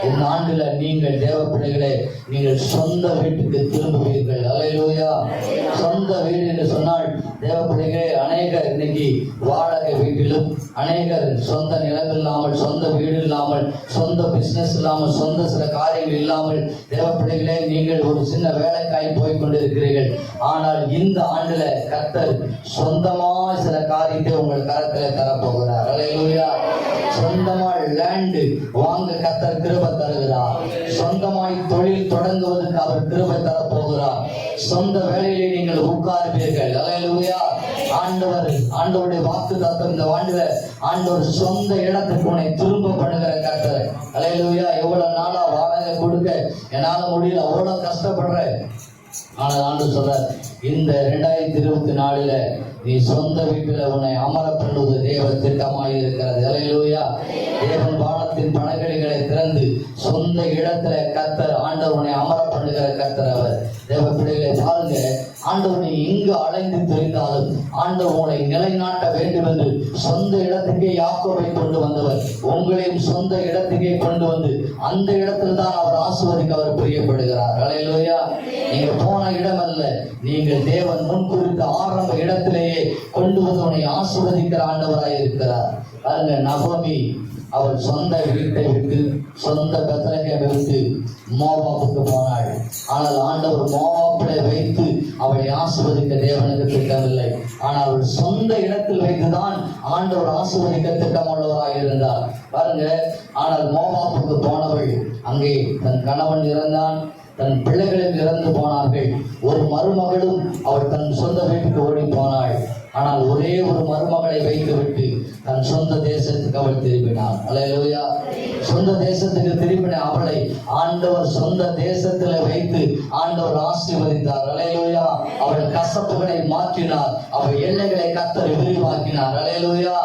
இந்த ஆண்டுல நீங்கள் தேவ பிள்ளைகளே, நீங்கள் சொந்த வீட்டுக்கு திரும்புவீர்கள். அல்லேலூயா. சொந்த வீடு என்று சொன்னால் தேவ பிள்ளைகளே, அநேகர் இன்னைக்கு வாடகை வீட்டிலும், அநேகர் சொந்த நிலம் இல்லாமல், சொந்த வீடு இல்லாமல், சொந்த பிசினஸ் இல்லாமல், சொந்த சில காரியங்கள் இல்லாமல் தேவ பிள்ளைகளே நீங்கள் ஒரு சின்ன வேலைக்காய் போய் கொண்டிருக்கிறீர்கள். ஆனால் இந்த ஆண்டுல கர்த்தர் சொந்தமா சில காரியத்தை உங்கள் கரத்துல தரப்போகிறார். அல்லேலூயா. சொந்தமாய் லேண்ட் வாங்க கர்த்தர் கிருபை தருகிறார். சொந்தமாய் தொழில் தொடங்குவதற்கு அவர் கிருபை தரப்போகிறார். சொந்த வேலையிலே நீங்கள் உட்காருவீர்கள். அல்லேலூயா. ஆண்டவருடைய வாக்கு தத்தம் இந்த ஆண்டுல ஆண்டவர் சொந்த இடத்துக்கு உன்னை திரும்ப பண்ணுகிற கர்த்தர். அல்லேலூயா. எவ்வளவு நாளா வாடகை கொடுக்க என்னால முடியல, அவ்வளவு கஷ்டப்படுறேன். ஆனால் ஆண்டவர் சொல்றார், இந்த 2024 நீ சொந்த வீட்டில் உன்னை அமர பண்ணுவது தேவ திட்டமாய் இருக்கிறது. அல்லேலூயா. தேவன் வானத்தின் பனகடிகளை திறந்து சொந்த இடத்துல கர்த்தர் ஆண்டவர் உன்னை அமர பண்ணுகிற கர்த்தர் அவர். தேவ பிள்ளைகளை பாருங்க, ஆண்டவர் நீ இங்கு அலைந்து தெரிந்தாலும் ஆண்டவர் உங்களை நிலைநாட்ட வேண்டும் என்று சொந்த இடத்துக்கே யாக்கோபை கொண்டு வந்தவர் உங்களையும் சொந்த இடத்துக்கே கொண்டு வந்து அந்த இடத்தில் தான் அவர் ஆசீர்வதிக்க அவர் பிரியப்படுகிறார். அல்லேலூயா. நீங்க போன இடம் அல்ல, நீங்கள் தேவன் முன்குறித்த ஆரம்ப இடத்திலேயே கொண்டு வந்து உன்னை ஆசீர்வதிக்கிற ஆண்டவராய் இருக்கிறார். பாருங்க, நகோமி அவள் சொந்த வீட்டை விட்டு, சொந்த பெத்லகேமை விட்டு மோவாபுக்கு போனாள். ஆனால் ஆண்டவர் மோவாபிலே வைத்து அவளை ஆசீர்வதிக்க தேவனுக்கு திட்டமில்லை. ஆனால் அவள் சொந்த இடத்தில் வைத்துதான் ஆண்டவர் ஆசீர்வதிக்க திட்டமுள்ளவராக இருந்தார். பாருங்க, ஆனால் மோவாபுக்கு போனவள் அங்கே தன் கணவன் இறந்தான், தன் பிள்ளைகளும் இறந்து போனார்கள். ஒரு மருமகளும் அவள் தன் சொந்த வீட்டுக்கு ஓடி போனாள். ஆனால் ஒரே ஒரு மருமகளை வைத்துவிட்டு தன் சொந்த தேசத்துக்கு அவள் திரும்பினாள். அல்லேலூயா. சொந்த தேசத்துக்கு திரும்பின அவளை ஆண்டவர் சொந்த தேசத்துல வைத்து ஆண்டவர் ஆசீர்வதித்தார். அல்லேலூயா. அவள் கசப்புகளை மாற்றினார், அவள் எல்லைகளை கர்த்தர் விரிவாக்கினார். அல்லேலூயா.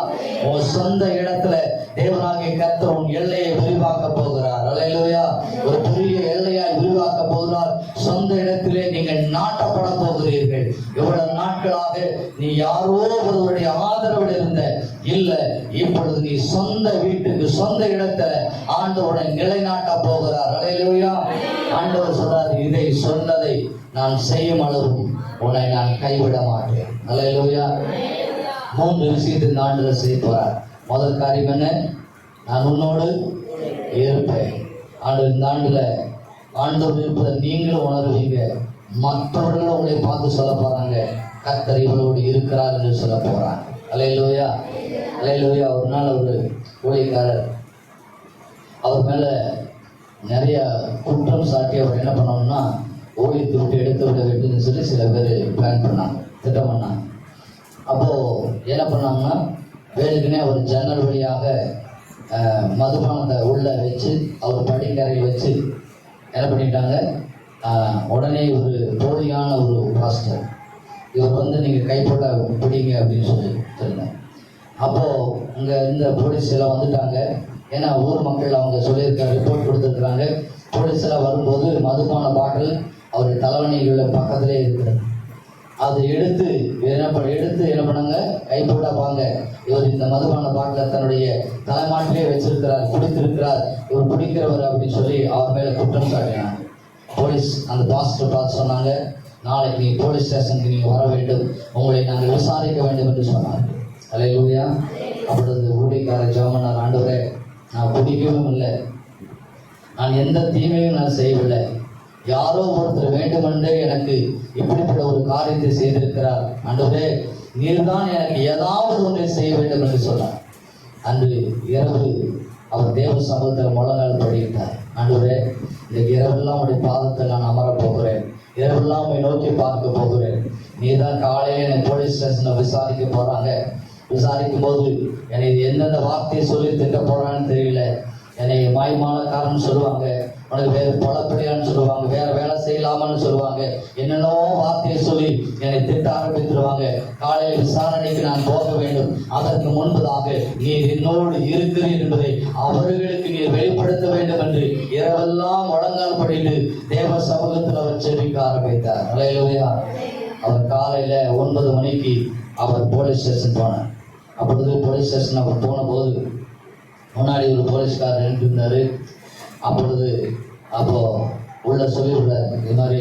உன் சொந்த இடத்துல தேவனாகிய கர்த்தர் உன் எல்லையை விரிவாக்க போகிறார். அல்லேலூயா. ஒரு பெரிய எல்லையாய் விரிவாக்க போகிறார். சொந்த இடத்திலே நீங்கள் நாட்டப்பட போகிறீர்கள். எவ்வளவு நாட்களாக நீ யாரோ ஒருவருடைய ஆதரவில் இருந்த இல்ல, இப்பொழுது நீ சொந்த வீட்டுக்கு, சொந்த இடத்துல ஆண்டவருடன் நிலைநாட்ட போகிறார். அல்லேலூயா. ஆண்டவர் சொல்றாரு, இதை சொன்னதை நான் செய்யும் அளவும் உன்னை நான் கைவிட மாட்டேன். அல்லேலூயா. 3 விஷயத்தை இந்த ஆண்டுல செய்ய போறார். முதல் காரியம் என்ன? நான் உன்னோடு இருப்பேன். ஆண்டு இந்த ஆண்டுல ஆண்டவர் இருப்பதை நீங்களும் உணர்வீங்க. மற்றவர்களும் உங்களை பார்த்து சொல்ல போறாங்க, கர்த்தர் இவளோடு இருக்கிறார் என்று சொல்ல போறாங்க. அல்லேலூயா, அல்லேலூயா. ஒரு நாள் ஒரு ஊழியக்காரர் அவர் மேல நிறைய குற்றம் சாட்டி அவர் என்ன பண்ணணும்னா ஊழியத்தை விட்டு எடுத்து விட வேண்டும்னு சொல்லி சில பேர் பிளான் பண்ணாங்க, திட்டம் பண்ணாங்க. அப்போ என்ன பண்ணாங்கன்னா வேணுக்குன்னே அவர் ஜன்னல் வழியாக மதுபானத்தை உள்ள வச்சு அவர் படிக்கரையில் வச்சு என்ன பண்ணிட்டாங்க, உடனே ஒரு போலியான ஒரு பாஸ்டர் இவர் நீங்கள் கைப்பட பிடிங்க அப்படின்னு சொல்லி சொன்னாங்க. அப்போது இங்கே இந்த போலீஸ் எல்லாம் வந்துட்டாங்க. ஏன்னா ஊர் மக்கள் அவங்க சொல்லியிருக்காங்க, ரிப்போர்ட் கொடுத்துருக்குறாங்க. போலீஸ் எல்லாம் வரும்போது மதுபான பாட்டில் அவருடைய தலைவணிகள பக்கத்திலே இருக்கிறது. அதை எடுத்து என்ன பண்ணாங்க, கைப்பட வாங்க, இவர் இந்த மதுபான பாட்டில தன்னுடைய தலைமாட்டிலே வச்சிருக்கிறார், குடித்திருக்கிறார், இவர் குடிக்கிறவர் அப்படின்னு சொல்லி அவர் மேலே குற்றம் சாட்டினாங்க. போலீஸ் அந்த பாஸ்டர் பார்த்து சொன்னாங்க, நாளைக்கு நீ போலீஸ் ஸ்டேஷனுக்கு நீங்கள் வர வேண்டும், உங்களை நாங்கள் விசாரிக்க வேண்டும் என்று சொன்னாங்க. அல்லேலூயா. அப்பொழுது ஊழியக்காரர் ஜெபம், ஆண்டவரே நான் குடிக்கவும் இல்லை, நான் எந்த தீமையும் நான் செய்யவில்லை, யாரோ ஒருத்தர் வேண்டுமென்றே எனக்கு இப்படிப்பட்ட ஒரு காரியத்தை செய்திருக்கிறார், ஆண்டவரே நீர்தான் எனக்கு ஏதாவது ஒன்றை செய்ய வேண்டும் என்று சொன்னார். அன்று இரவு அவர் தேவ சமூகத்தில் முழங்கால் படித்தார். ஆண்டவரே இந்த இரவெல்லாம் உடைய பாதத்தில் நான் அமரப் போகிறேன், இரவெல்லாம் உங்களை நோக்கி பார்க்க போகிறேன். நீ தான் காலையில் என்னை போலீஸ் ஸ்டேஷனில் விசாரிக்க போகிறாங்க, விசாரிக்கும் போது என்னை எந்தெந்த வார்த்தையை சொல்லி திட்ட போகிறான்னு தெரியல, என்னை மாய்மானக்காரன்னு சொல்லுவாங்க, உனக்கு வேறு பழப்படியான்னு சொல்லுவாங்க, வேற வேலை செய்யலாமான்னு சொல்லுவாங்க, என்னென்னோ வார்த்தையை சொல்லி என்னை திட்ட ஆரம்பித்துருவாங்க. காலையில் விசாரணைக்கு நான் போக வேண்டும், அதற்கு முன்பதாக நீர் என்னோடு இருக்கிறீர் என்பதை அவர்களுக்கு நீர் வெளிப்படுத்த வேண்டும் என்று இரவெல்லாம் முழங்கால் படிட்டு தேவ சமூகத்தில் அவர் ஜெபிக்க ஆரம்பித்தார். அல்லேலூயா. அவர் காலையில 9 மணிக்கு அவர் போலீஸ் ஸ்டேஷன் போனார். அப்பொழுது போலீஸ் ஸ்டேஷன் அவர் போன போது முன்னாடி ஒரு போலீஸ்காரர் நின்றுருந்தாரு. அப்போ உள்ள சொல்லிவிட்டார், இது மாதிரி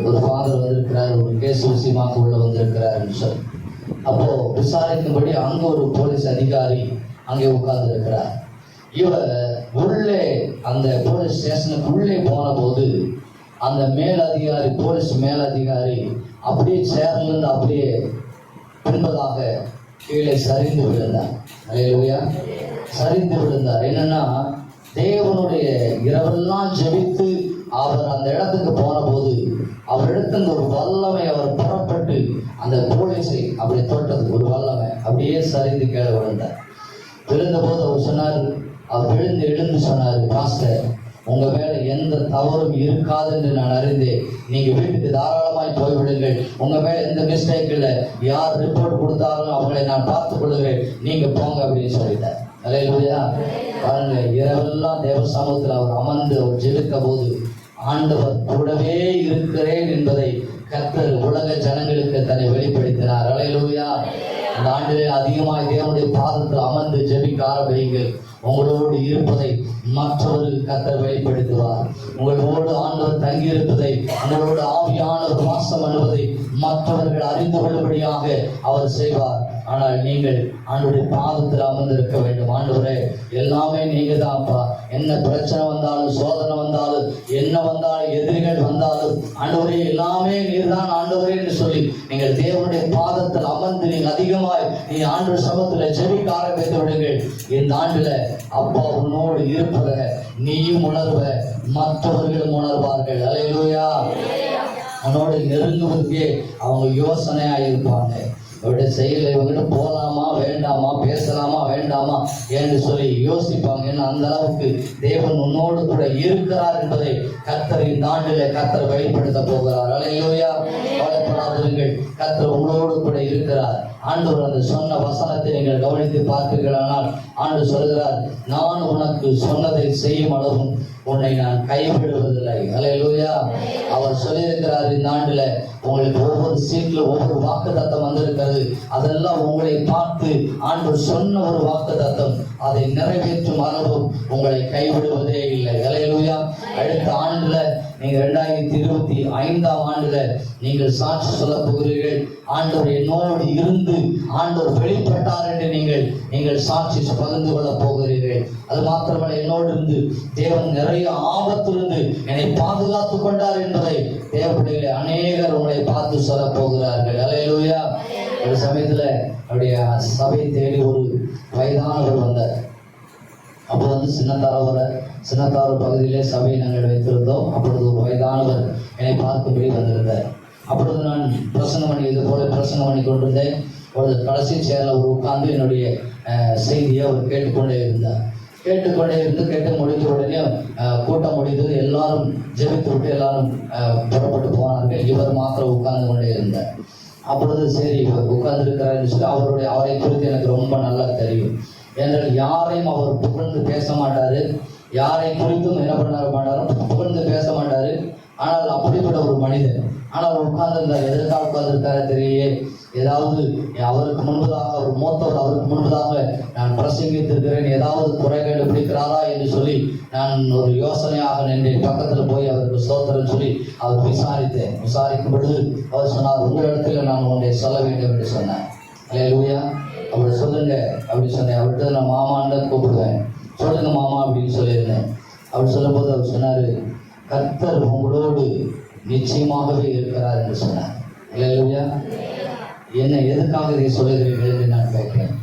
ஒரு ஃபாதர் வந்திருக்கிறார், ஒரு கேஸ் விஷயமாக உள்ள வந்திருக்கிறாருன்னு சொல்லி. அப்போ விசாரிக்கும்படி அங்கே ஒரு போலீஸ் அதிகாரி அங்கே உட்கார்ந்து இருக்கிறார். இவர் உள்ளே அந்த போலீஸ் ஸ்டேஷனுக்கு உள்ளே போன போது அந்த மேலதிகாரி, போலீஸ் மேலதிகாரி அப்படியே சேர்ந்து அப்படியே பின்பதாக கீழே சரிந்து விழுந்தார். அல்லேலூயா. சரிந்து விழுந்தார். என்னன்னா தேவனுடைய இரவெல்லாம் ஜெபித்து அவர் அந்த இடத்துக்கு போன போது அவரிடத்துல ஒரு வல்லமை அவர் புறப்பட்டு அந்த போலீஸை அப்படி தொட்டது, ஒரு வல்லமை அப்படியே சரிந்து கீழே விழுந்தார். விழுந்த போது அவர் சொன்னார், அவர் எழுந்து சொன்னார், பாஸ்டர் உங்க மேல எந்த தவறும் இருக்காது என்று நான் அறிந்தேன், நீங்க வீட்டுக்கு தாராளமாய் போய்விடுங்கள், உங்க மேல எந்த மிஸ்டேக் இல்லை, யார் ரிப்போர்ட் கொடுத்தாலும் அவங்களை நான் பார்த்துக் கொள்கிறேன், நீங்க போங்க அப்படின்னு சொல்லிட்டார். அல்லேலூயா. பாருங்க, இரவெல்லாம் தேவ சமூகத்தில் அவர் அமர்ந்து அவர் ஜெபித்த போது ஆண்டவர் கூடவே இருக்கிறேன் என்பதை கர்த்தர் உலக ஜனங்களுக்கு தன்னை வெளிப்படுத்தினார். அல்லேலூயா. இந்த ஆண்டிலே அதிகமாய் தேவனுடைய பாதத்தில் அமர்ந்து ஜெபிக்க ஆரம்பியுங்கள். உங்களோடு இருப்பதை மற்றவர்கள் கர்த்தர் வெளிப்படுத்துவார். உங்களோடு ஆண்டவர் தங்கியிருப்பதை, உங்களோடு ஆவியானவர் வாசம் அணுவதை மற்றவர்கள் அறிந்து கொள்ளும்படியாக அவர் செய்வார். ஆனால் நீங்கள் ஆண்டவருடைய பாதத்தில் அமர்ந்திருக்க வேண்டும். ஆண்டவரே எல்லாமே நீங்க தான்ப்பா, என்ன பிரச்சனை வந்தாலும், சோதனை வந்தாலும், என்ன வந்தாலும், எதிரிகள் வந்தாலும், ஆண்டவரே எல்லாமே நீர்தான் ஆண்டவரே என்று சொல்லி நீங்கள் தேவனுடைய பாதத்தில் அமர்ந்து நீங்கள் அதிகமாய் நீ ஆண்டவர் சமூகத்தில் ஜெபிக்க ஆரம்பித்து விடுங்கள். இந்த ஆண்டுல அப்பா உன்னோடு இருப்பதை நீயும் உணர்வ, மற்றவர்களும் உணர்வார்கள். அல்லேலூயா. உன்னோடு நெருங்குவதற்கே அவங்க யோசனையா இருப்பாங்க. அவருடைய செயலை இவங்கிட்ட போகலாமா வேண்டாமா, பேசலாமா வேண்டாமா என்று சொல்லி யோசிப்பாங்க. ஏன்னா அந்த அளவுக்கு தேவன் உன்னோடு கூட இருக்கிறார் என்பதை கர்த்தர் இந்த ஆண்டிலே கர்த்தர் வெளிப்படுத்த போகிறார். அல்லேலூயா. கவலைப்படாதீர்கள், கர்த்தர் உங்களோடு கூட இருக்கிறார். ஆண்டவர் அந்த சொன்ன வசனத்தை நீங்கள் கவனித்து பார்த்தீர்களானால் ஆண்டவர் சொல்கிறார், நான் உனக்கு சொன்னதை செய்யும் அளவும் உன்னை நான் கைவிடுவதில்லை. அல்லேலூயா. அவர் சொல்லியிருக்கிறார், இந்த ஆண்டுல உங்களுக்கு ஒவ்வொரு சீட்ல ஒவ்வொரு வாக்கு தத்தம் வந்திருக்கிறது. அதெல்லாம் உங்களை பார்த்து ஆண்டவர் சொன்ன ஒரு வாக்கு தத்தம், அதை நிறைவேற்றும் அளவும் உங்களை கைவிடுவதே இல்லை. அல்லேலூயா. அடுத்த ஆண்டுல நீங்க 2025 ஆண்டுல நீங்கள் சாட்சி சாட்சி சொல்ல போகிறீர்கள். ஆண்டவர் என்னோடு இருந்து ஆண்டவர் வெளிப்பட்டார் என்று நீங்கள் சாட்சி பகிர்ந்து கொள்ள போகிறீர்கள். அது மாத்திரமல்ல, என்னோடு இருந்து தேவன் நிறைய ஆபத்திலிருந்து என்னை பாதுகாத்துக் கொண்டார் என்பதை தேவனுடைய அநேகர் உங்களை பார்த்து சொல்ல போகிறார்கள். அல்லேலூயா. ஒரு சமயத்துல அவருடைய சபை தேடி ஒரு வயதானவர் வந்தார். அப்போ சின்னத்தாறு பகுதியிலே சபையை நாங்கள் வைத்திருந்தோம். அப்பொழுது ஒரு வயதானவர் என்னை பார்க்கும்படி வந்திருந்தார். அப்பொழுது நான் பிரசங்கம் பண்ணி இது போல பிரசங்கம் பண்ணி கொண்டிருந்தேன். ஒரு கடைசி சேரில் ஒரு உட்கார்ந்து என்னுடைய செய்தியை அவர் கேட்டுக்கொண்டே இருந்து கேட்டு முடிஞ்ச உடனே கூட்டம் முடிந்தது. எல்லாரும் ஜெபித்து விட்டு எல்லாரும் புறப்பட்டு போனார்கள். இவர் மாத்திரம் உட்கார்ந்து கொண்டே இருந்தார். அப்பொழுது சரி இவர் உட்கார்ந்து இருக்கிறார் சொல்லி அவரை குறித்து எனக்கு ரொம்ப நல்லா தெரியும். என்றால் யாரையும் அவர் புகழ்ந்து பேச மாட்டாரு, யாரை குறித்தும் என்ன பண்ண மாட்டாரு, புகழ்ந்து பேச மாட்டாரு. ஆனால் அப்படிப்பட்ட ஒரு மனிதன். ஆனால் உட்கார்ந்து எதற்காக உட்கார்ந்துருக்காரு தெரியலையே. ஏதாவது அவருக்கு முன்பதாக ஒரு மூத்தவர் அவருக்கு முன்பதாக நான் பிரசங்கித்திருக்கிறேன், ஏதாவது குறைகள் பிடிக்கிறாரா என்று சொல்லி நான் ஒரு யோசனையாக நின்றேன். பக்கத்தில் போய் அவருக்கு ஸ்தோத்திரம் சொல்லி அவர் விசாரிக்கும் பொழுது அவர் சொன்னார், உங்களிடத்துல நான் ஒன்றை சொல்ல வேண்டும் என்று சொன்னேன். அல்லேலூயா. அப்படி சொல்லுங்க அப்படின்னு சொன்னேன். அவர்கிட்ட நான் மாமான்னு தான் கூப்பிடுவேன். சொல்லுங்க மாமா அப்படின்னு சொல்லியிருந்தேன். அப்படி சொல்லும் போது அவர் சொன்னார், கர்த்தர் உங்களோடு நிச்சயமாகவே இருக்கிறார் என்று சொன்னார். அல்லேலூயா. என்ன எதுக்காக இதை சொல்லுகிறீர்கள் என்று நான் கேட்கிறேன்.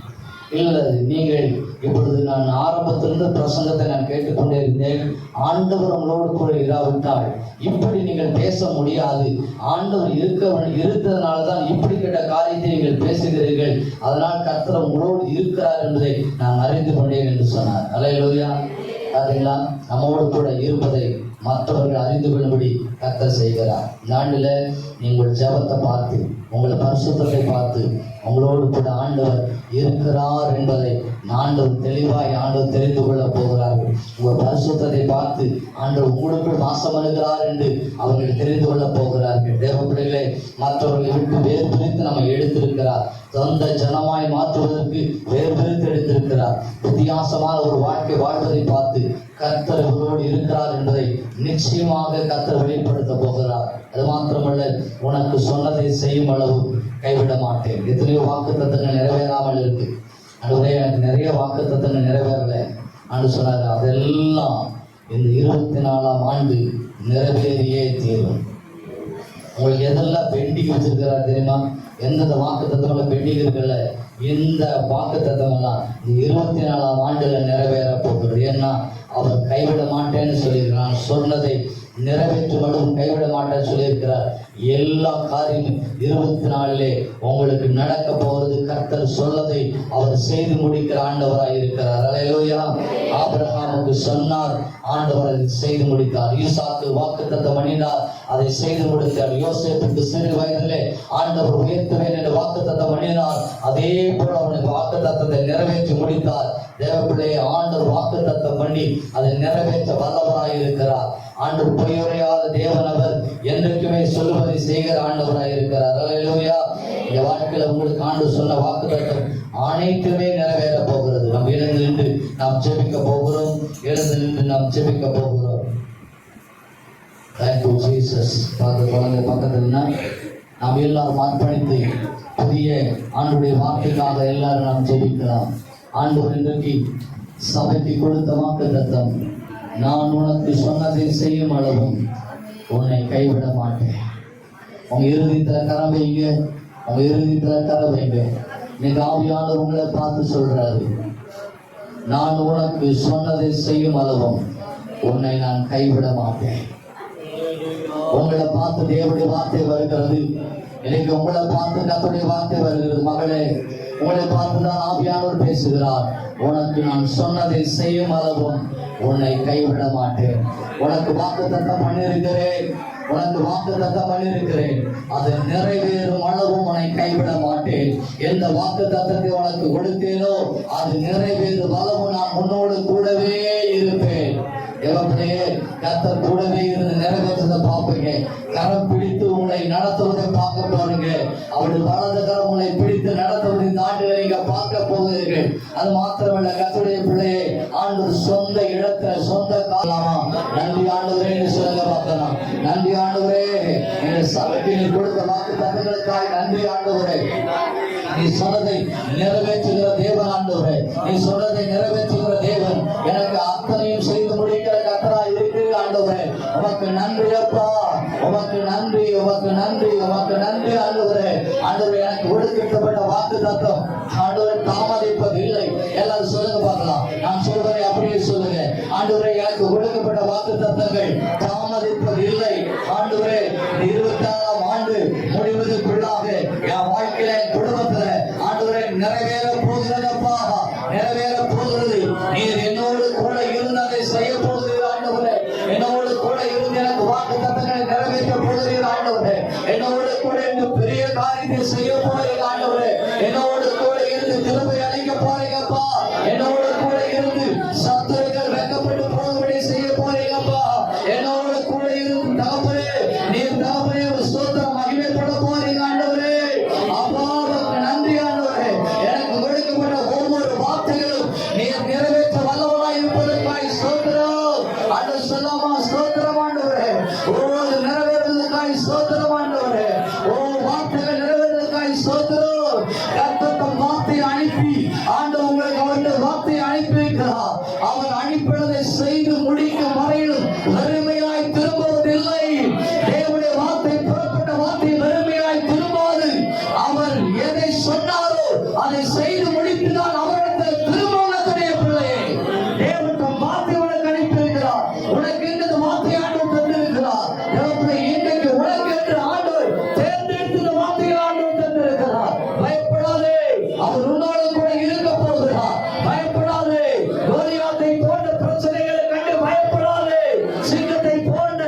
இல்லை, நீங்கள் இப்பொழுது நான் ஆரம்பத்திலிருந்து பிரசங்கத்தை நான் கேட்டுக்கொண்டே இருந்தேன். ஆண்டவர் உங்களோடு கூட இராவிட்டால் இப்படி நீங்கள் பேச முடியாது. ஆண்டவர் இருக்கிறதுனால தான் இப்படிப்பட்ட காரியத்தை நீங்கள் பேசுகிறீர்கள். அதனால் கர்த்தர் உங்களோடு இருக்கிறார் என்பதை நான் அறிந்து கொண்டேன் என்று சொன்னார். அல்லேலூயா. அதெல்லாம் நம்மோடு கூட இருப்பதை மற்றவர்கள் அறிந்து கொள்ளும்படி கர்த்தர் செய்கிறார். இந்த ஆண்டுல நீங்கள் ஜெபத்தை பார்த்து, உங்களை பரிசுத்தத்தை பார்த்து, உங்களோடு கூட ஆண்டவர் இருக்கிறார் என்பதை ஆண்டவர் தெளிவாய் ஆண்டவர் தெரிந்து கொள்ள போகிறார்கள். உங்கள் பரிசுத்தத்தை பார்த்து ஆண்டவர் உங்களுக்குள் வாசம் அணுகிறார் என்று அவர்கள் தெரிந்து கொள்ள போகிறார்கள். தேவ பிள்ளைகளை மற்றவர்களை விட்டு வேறு பிரித்து நம்ம எடுத்திருக்கிறார். சொந்த ஜனமாய் மாற்றுவதற்கு வேறு பிரித்து எடுத்திருக்கிறார். வித்தியாசமான ஒரு வாழ்க்கை வாழ்வதை பார்த்து கர்த்தர் இவரோடு இருக்கிறார் என்பதை நிச்சயமாக கர்த்தர் வெளிப்படுத்த போகிறார். அது மாத்திரமல்ல, உனக்கு சொன்னதை செய்யும் அளவு கைவிட மாட்டேன். எத்தனையோ வாக்குத்தத்தங்கள் நிறைவேறாமல் இருக்கு. அதுவரை எனக்கு நிறைய வாக்குத்தத்தங்கள் நிறைவேறலை என்று சொன்னார். அதெல்லாம் இந்த 24ஆம் ஆண்டு நிறைவேறியே தீரும். உங்களுக்கு எதெல்லாம் பெண்டிங் வச்சிருக்கிறார் தெரியுமா? எந்தெந்த வாக்குத்தத்தமெல்லாம் பெண்டிங் இருக்குல்ல, இந்த வாக்குத்தத்தமெல்லாம் இந்த 24ஆம் ஆண்டுல நிறைவேற போகிறது. ஏன்னா அவர் கைவிட மாட்டேன்னு சொல்லியிருக்கிறார். சொன்னதை நிறைவேற்றும் அளவும் கைவிட மாட்டேன்னு சொல்லியிருக்கிறார். எல்லா காரியமும் 24 உங்களுக்கு நடக்க போகிறது. கர்த்தர் சொல்லதை அவர் செய்து முடிக்கிற ஆண்டவராய் இருக்கிறார். அல்லேலூயா. ஆபிரகாமுக்கு சொன்னார், ஆண்டவர் அதை செய்து முடித்தார். ஈசாக்கு வாக்குத்தத்தம் பண்ணினார், அதை செய்து முடித்தார். யோசேப்புக்கு சிறு வயதிலே ஆண்டவர் உயர்த்துவேன் என்று வாக்குத்தத்தம் பண்ணினார். அதே போல அவனுக்கு வாக்குத்தத்தத்தை நிறைவேற்றி முடித்தார். தேவப்பிள்ளையை ஆண்டவர் வாக்குத்தத்தம் பண்ணி அதை நிறைவேற்ற வல்லவராய் இருக்கிறார். ஆண்டவர் பொய்யுரையாத தேவன் அவர், என்றைக்குமே சொல்லுவதை செய்கிற ஆண்டவராய் இருக்கிறார். அல்லேலூயா. இந்த வாழ்க்கையில உங்களுக்கு ஆண்டவர் சொன்ன வாக்குத்தத்தம் அனைத்துமே நிறைவேற போகிறது. நாம் எழுந்து நின்று நாம் ஜெபிக்க போகிறோம். Thank you Jesus. குழந்தை பக்கத்துலன்னா நாம் எல்லாரும் அர்ப்பணித்து புதிய ஆண்டுடைய வார்த்தைக்காக எல்லாரும் நாம் ஜெபிக்கலாம். ஆண்டவர் இன்றைக்கு சபைக்கு கொடுத்த வாக்குத்தத்தம், நான் உனக்கு சொன்னதை செய்யும் அளவும் உன்னை கைவிட மாட்டேன். உங்க இறுதியத்தில் கரை வைங்க, உங்க இறுதியத்தில் கரை வைங்க. இன்னைக்கு ஆவியானவர் உங்களை பார்த்து சொல்றாரு, நான் உனக்கு சொன்னதை செய்யும் அளவும் உன்னை நான் கைவிட மாட்டேன். உங்களை பார்த்து தேவனுடைய வார்த்தை வருகிறது. இன்னைக்கு உங்களை பார்த்து கர்த்தருடைய வார்த்தை வருகிறது. மகளே, உங்களை பார்த்து தான் ஆவியானவர் பேசுகிறார். உனக்கு நான் சொன்னதை செய்யும் அளவும் உன்னை கைவிட மாட்டேன். உனக்கு வாக்குத்தத்தம் பண்ணியிருக்கிறேன், அது நிறைவேறும் அளவும் உன்னை கைவிட மாட்டேன். எந்த வாக்குத்தத்தத்தை உனக்கு கொடுத்தேனோ அது நிறைவேறும் அளவும் நான் உன்னோடு கூடவே இருப்பேன். கர்த்தர் கூடவே இருந்து நிறைவேற்றதை பார்ப்பீங்க. கரம் பிடித்து உங்களை நடத்துவதை பார்க்க போறீங்க. அவருடைய வலது கரம் உங்களை பிடித்து நடத்துவதை இந்த ஆண்டுகளை நீங்க பார்க்க போகிறீர்கள். அது மாத்திரமல்ல, கர்த்தருடைய பிள்ளையை ஆண்டவர் சொந்த இடத்துல சொந்த காலமா நன்றி ஆண்டவரே சொல்லுங்க பார்க்கலாம். நன்றி ஆண்டவரே, எங்க சபைக்கு நீ கொடுத்த வாக்கு தத்தங்களுக்காய் நன்றி ஆண்டவரே. நீ சொன்னதை நிறைவேற்றுகிற தேவன் ஆண்டவரே. நீ சொன்னதை நிறைவேற்றுகிற தேவன். எனக்கு அத்தனையும் செய்து முடிக்கிற கர்த்தராய் இருக்கிறீர் ஆண்டவரே. உமக்கு நன்றி அப்பா, உமக்கு நன்றி, உமக்கு நன்றி, உமக்கு நன்றி ஆண்டவரே. ஆண்டவரே, எனக்கு கொடுக்கப்பட்ட வாக்கு தத்தம் ஆண்டவரை தாமதிப்பது இல்லை. எல்லாரும் சொல்லுங்க பார்க்கலாம். நான் சொல்றதை அப்படியே சொல்லுங்க. ஆண்டவரே, எனக்கு கொடுக்கப்பட்ட வாக்கு தத்தங்கள் தாமதிப்பது இல்லை. ஆண்டவரே, 24ஆம் ஆண்டு முடிவதற்குள்ளாக என் வாழ்க்கையில, என் குடும்பத்துல ஆண்டவரே நிறைவேற போகிறதப்பா, நிறைவேற போகிறது. நீர் என்னோடு கூட இருந்து அதை செய்ய போகிறீர் ஆண்டவரே. என்னோடு கூட இருந்து எனக்கு வாக்கு தத்தங்களை நிறைவேற்ற போகிறீர் ஆண்டவரே. என்னோடு கூட இந்த பெரிய காரியத்தை செய்ய போகிறீர் ஆண்டவரே. என்னோடு கூட இருந்து திரும்பி அளிக்க போறீங்கப்பா. என்னோடு கூட இருந்து சத்துருக்கள் வெட்கப்பட்டு போகும்படி செய்ய போறீங்கப்பா. என்னோடு கூட இருந்து தகப்பனே, நீர் தகப்பனே ஒரு ஸ்தோத்திரம் மகிமைப்பட போறீங்க ஆண்டவரே. அப்பாவுக்கு நன்றி ஆண்டவரே. எனக்கு கொடுக்கப்பட்ட ஒவ்வொரு வார்த்தைகளும் நீர் நிறைவேற்ற வல்லவராய் இருப்பதற்காய் ஸ்தோத்திரம். ஆண்டவர் சொல்லாமா ஸ்தோத்திரம் ஆண்டவரே. ஒவ்வொரு நிறைவேறுவதற்காய் ஸ்தோத்திரம் ஆண்டவரே. வார்த்தைகள் நிறைவேறுவதற்காய் ஸ்தோத்திரம். கர்த்தர் வார்த்தையை அனுப்பி ஆண்டவர் உங்களுக்கு அவருடைய வார்த்தையை அனுப்பி வைக்கிறார். அவர் அனுப்பினதை செய்து முடிக்கும் வரையிலும் வெறுமையாய் திரும்புவதில்லை. தேவனுடைய வார்த்தை, புறப்பட்ட வார்த்தை வெறுமையாய் திரும்பாது. அவர் எதை சொன்னாரோ அதை செய்து முடித்துதான் அவரிடத்தில் திருமணத்துடைய பிள்ளையே. தேவன் தம் வார்த்தை உனக்கு அனுப்பி வைக்கிறார். உனக்கு இந்த வார்த்தை ஆண்டவர் தந்திருக்கிறார். இன்றைக்கு உனக்கு என்று ஆண்டவர் தேர்ந்தெடுத்த வார்த்தைகள் ஆண்டவர் தந்திருக்கிறார். பயப்படாதே, அவர் உன்னோடு கூட இருக்க போகிறார். பயப்படாதே. கோலியாத்தை போன்ற பிரச்சனைகளை கண்டு பயப்படாதே. சிங்கத்தை போன்ற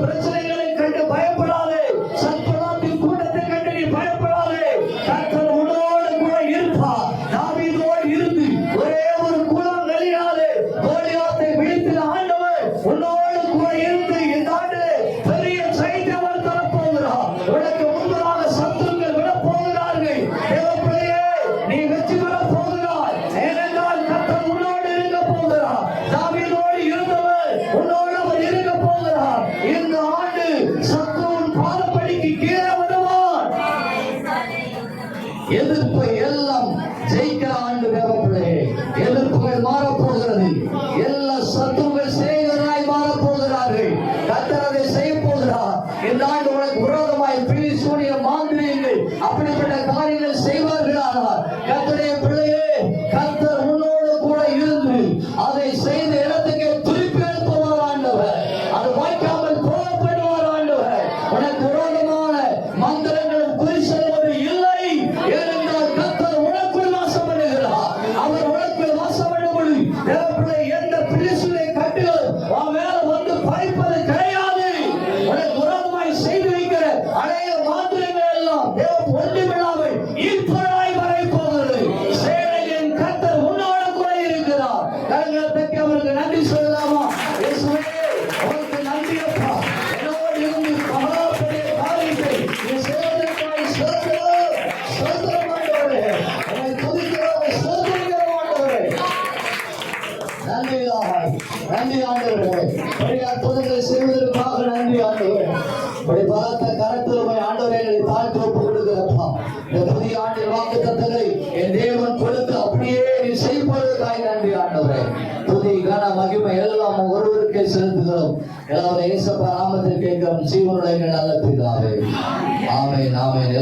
பிரச்சனைகளை கண்டு பயப்படாதே. சத்பலாத்தின் கூட்டத்தை கண்டு நீ பயப்படாதே. கர்த்தர் உன்னோடு கூட இருப்பார். தாவீதோடு இருந்து ஒரே ஒரு குலம் நெளியாதே. கோலியாத்தை வீழ்த்தின ஆண்டவர் உன்னோடு கூட இருந்து இந்த ஆண்டு பெரிய செய்தி அவர் தரப்போகிறார். உனக்கு முன்பதாக சத்துருக்கள் விட போகிறார்கள். தேவப்பிள்ளையே, நீ வெற்றி பெற போகிறாய். ஏனென்றால் கர்த்தர் உன்னோடு இருக்க போகிறார். தாவீதோடு இருந்தவர் உன்னோடு அவர் இருக்க போகிறார். இந்த ஆண்டு சத்துருவின் பாதப்படிக்கு கீழே வருவார். எதிர்ப்பை எல்லாம் ஜெயிக்கிற ஆண்டு தேவப்பிள்ளையே. எதிர்ப்புகள் மாறப்போகிறது. எல்லா சத்துருக்கள் செய்தவராய் மாறப்போகிறார்கள். கர்த்தர் அதை செய்ய போகிறார். இந்த ஆண்டு உனக்கு விரோதமாய் பில்லி சூனிய மாந்திரீகங்கள் அப்படிப்பட்ட காரியங்கள் செய்வார்களானால் கர்த்தருடைய பிள்ளையே, கர்த்தர் உன்னோடு கூட இருந்து அதை செய்த இடத்துக்கு திருப்பி எழுப்புவார் ஆண்டவர். அது வாய்க்காமல் போகப்படுவார் ஆண்டவர். உனக்கு விரோதமான மந்திரங்களும் குறி சொல்வது இல்லை. ஏனென்றால் கர்த்தர் உனக்குள் வாசம் பண்ணுகிறார். அவர் உனக்குள் வாசம் பண்ணும்போது தேவப்பிள்ளை எந்த பிலிசுலை கட்டுகள் உன் மேல வந்து பறிப்பது கிடையாது. உனக்கு விரோதமாய் செய்து வைக்கிற அநேக மாந்திரங்கள் எல்லாம் தேவ ஒன்றுமில்லாமல் ஈர்ப்பராய் வரை போகிறது. சேனையின் கர்த்தர் உன்னோடு கூட இருக்கிறார். கரங்களை தட்டி அவருக்கு நன்றி சொல்லலாமா? இயேசுவே, உனக்கு நன்றி அப்பா. என்னோடு இருந்து மகாபெரிய காரியத்தை நீ செய்வதற்காய் ஸ்தோத்திரம், ஸ்தோத்திரம் ஆண்டவரே. உம்மை துதிக்கிறோம், ஸ்தோத்திரிக்கிறோம் ஆண்டவரே. நன்றி நன்றி ஆண்டவரே. உடைய அற்புதங்களை செய்வதற்காக நன்றி ஆண்டவரே. உடைய பலத்த கரத்தில் உம்மை ஆண்டவரே எங்களை தாழ்த்தி ஒப்புக் கொடுக்கிறப்பா. இந்த புதிய ஆண்டின் வாக்கு தத்தங்களை என் தேவன் கொடுத்து அப்படியே நீ செய்வதற்காய் நன்றி ஆண்டவரே. துதி கன மகிமை எல்லாம் ஒருவருக்கே செலுத்துகிறோம். எல்லாரும் இயேசுவின் நாமத்தில் கேட்கிறோம். ஜீவனுடைய நல்ல பிதாவே. ஆமென், ஆமென்.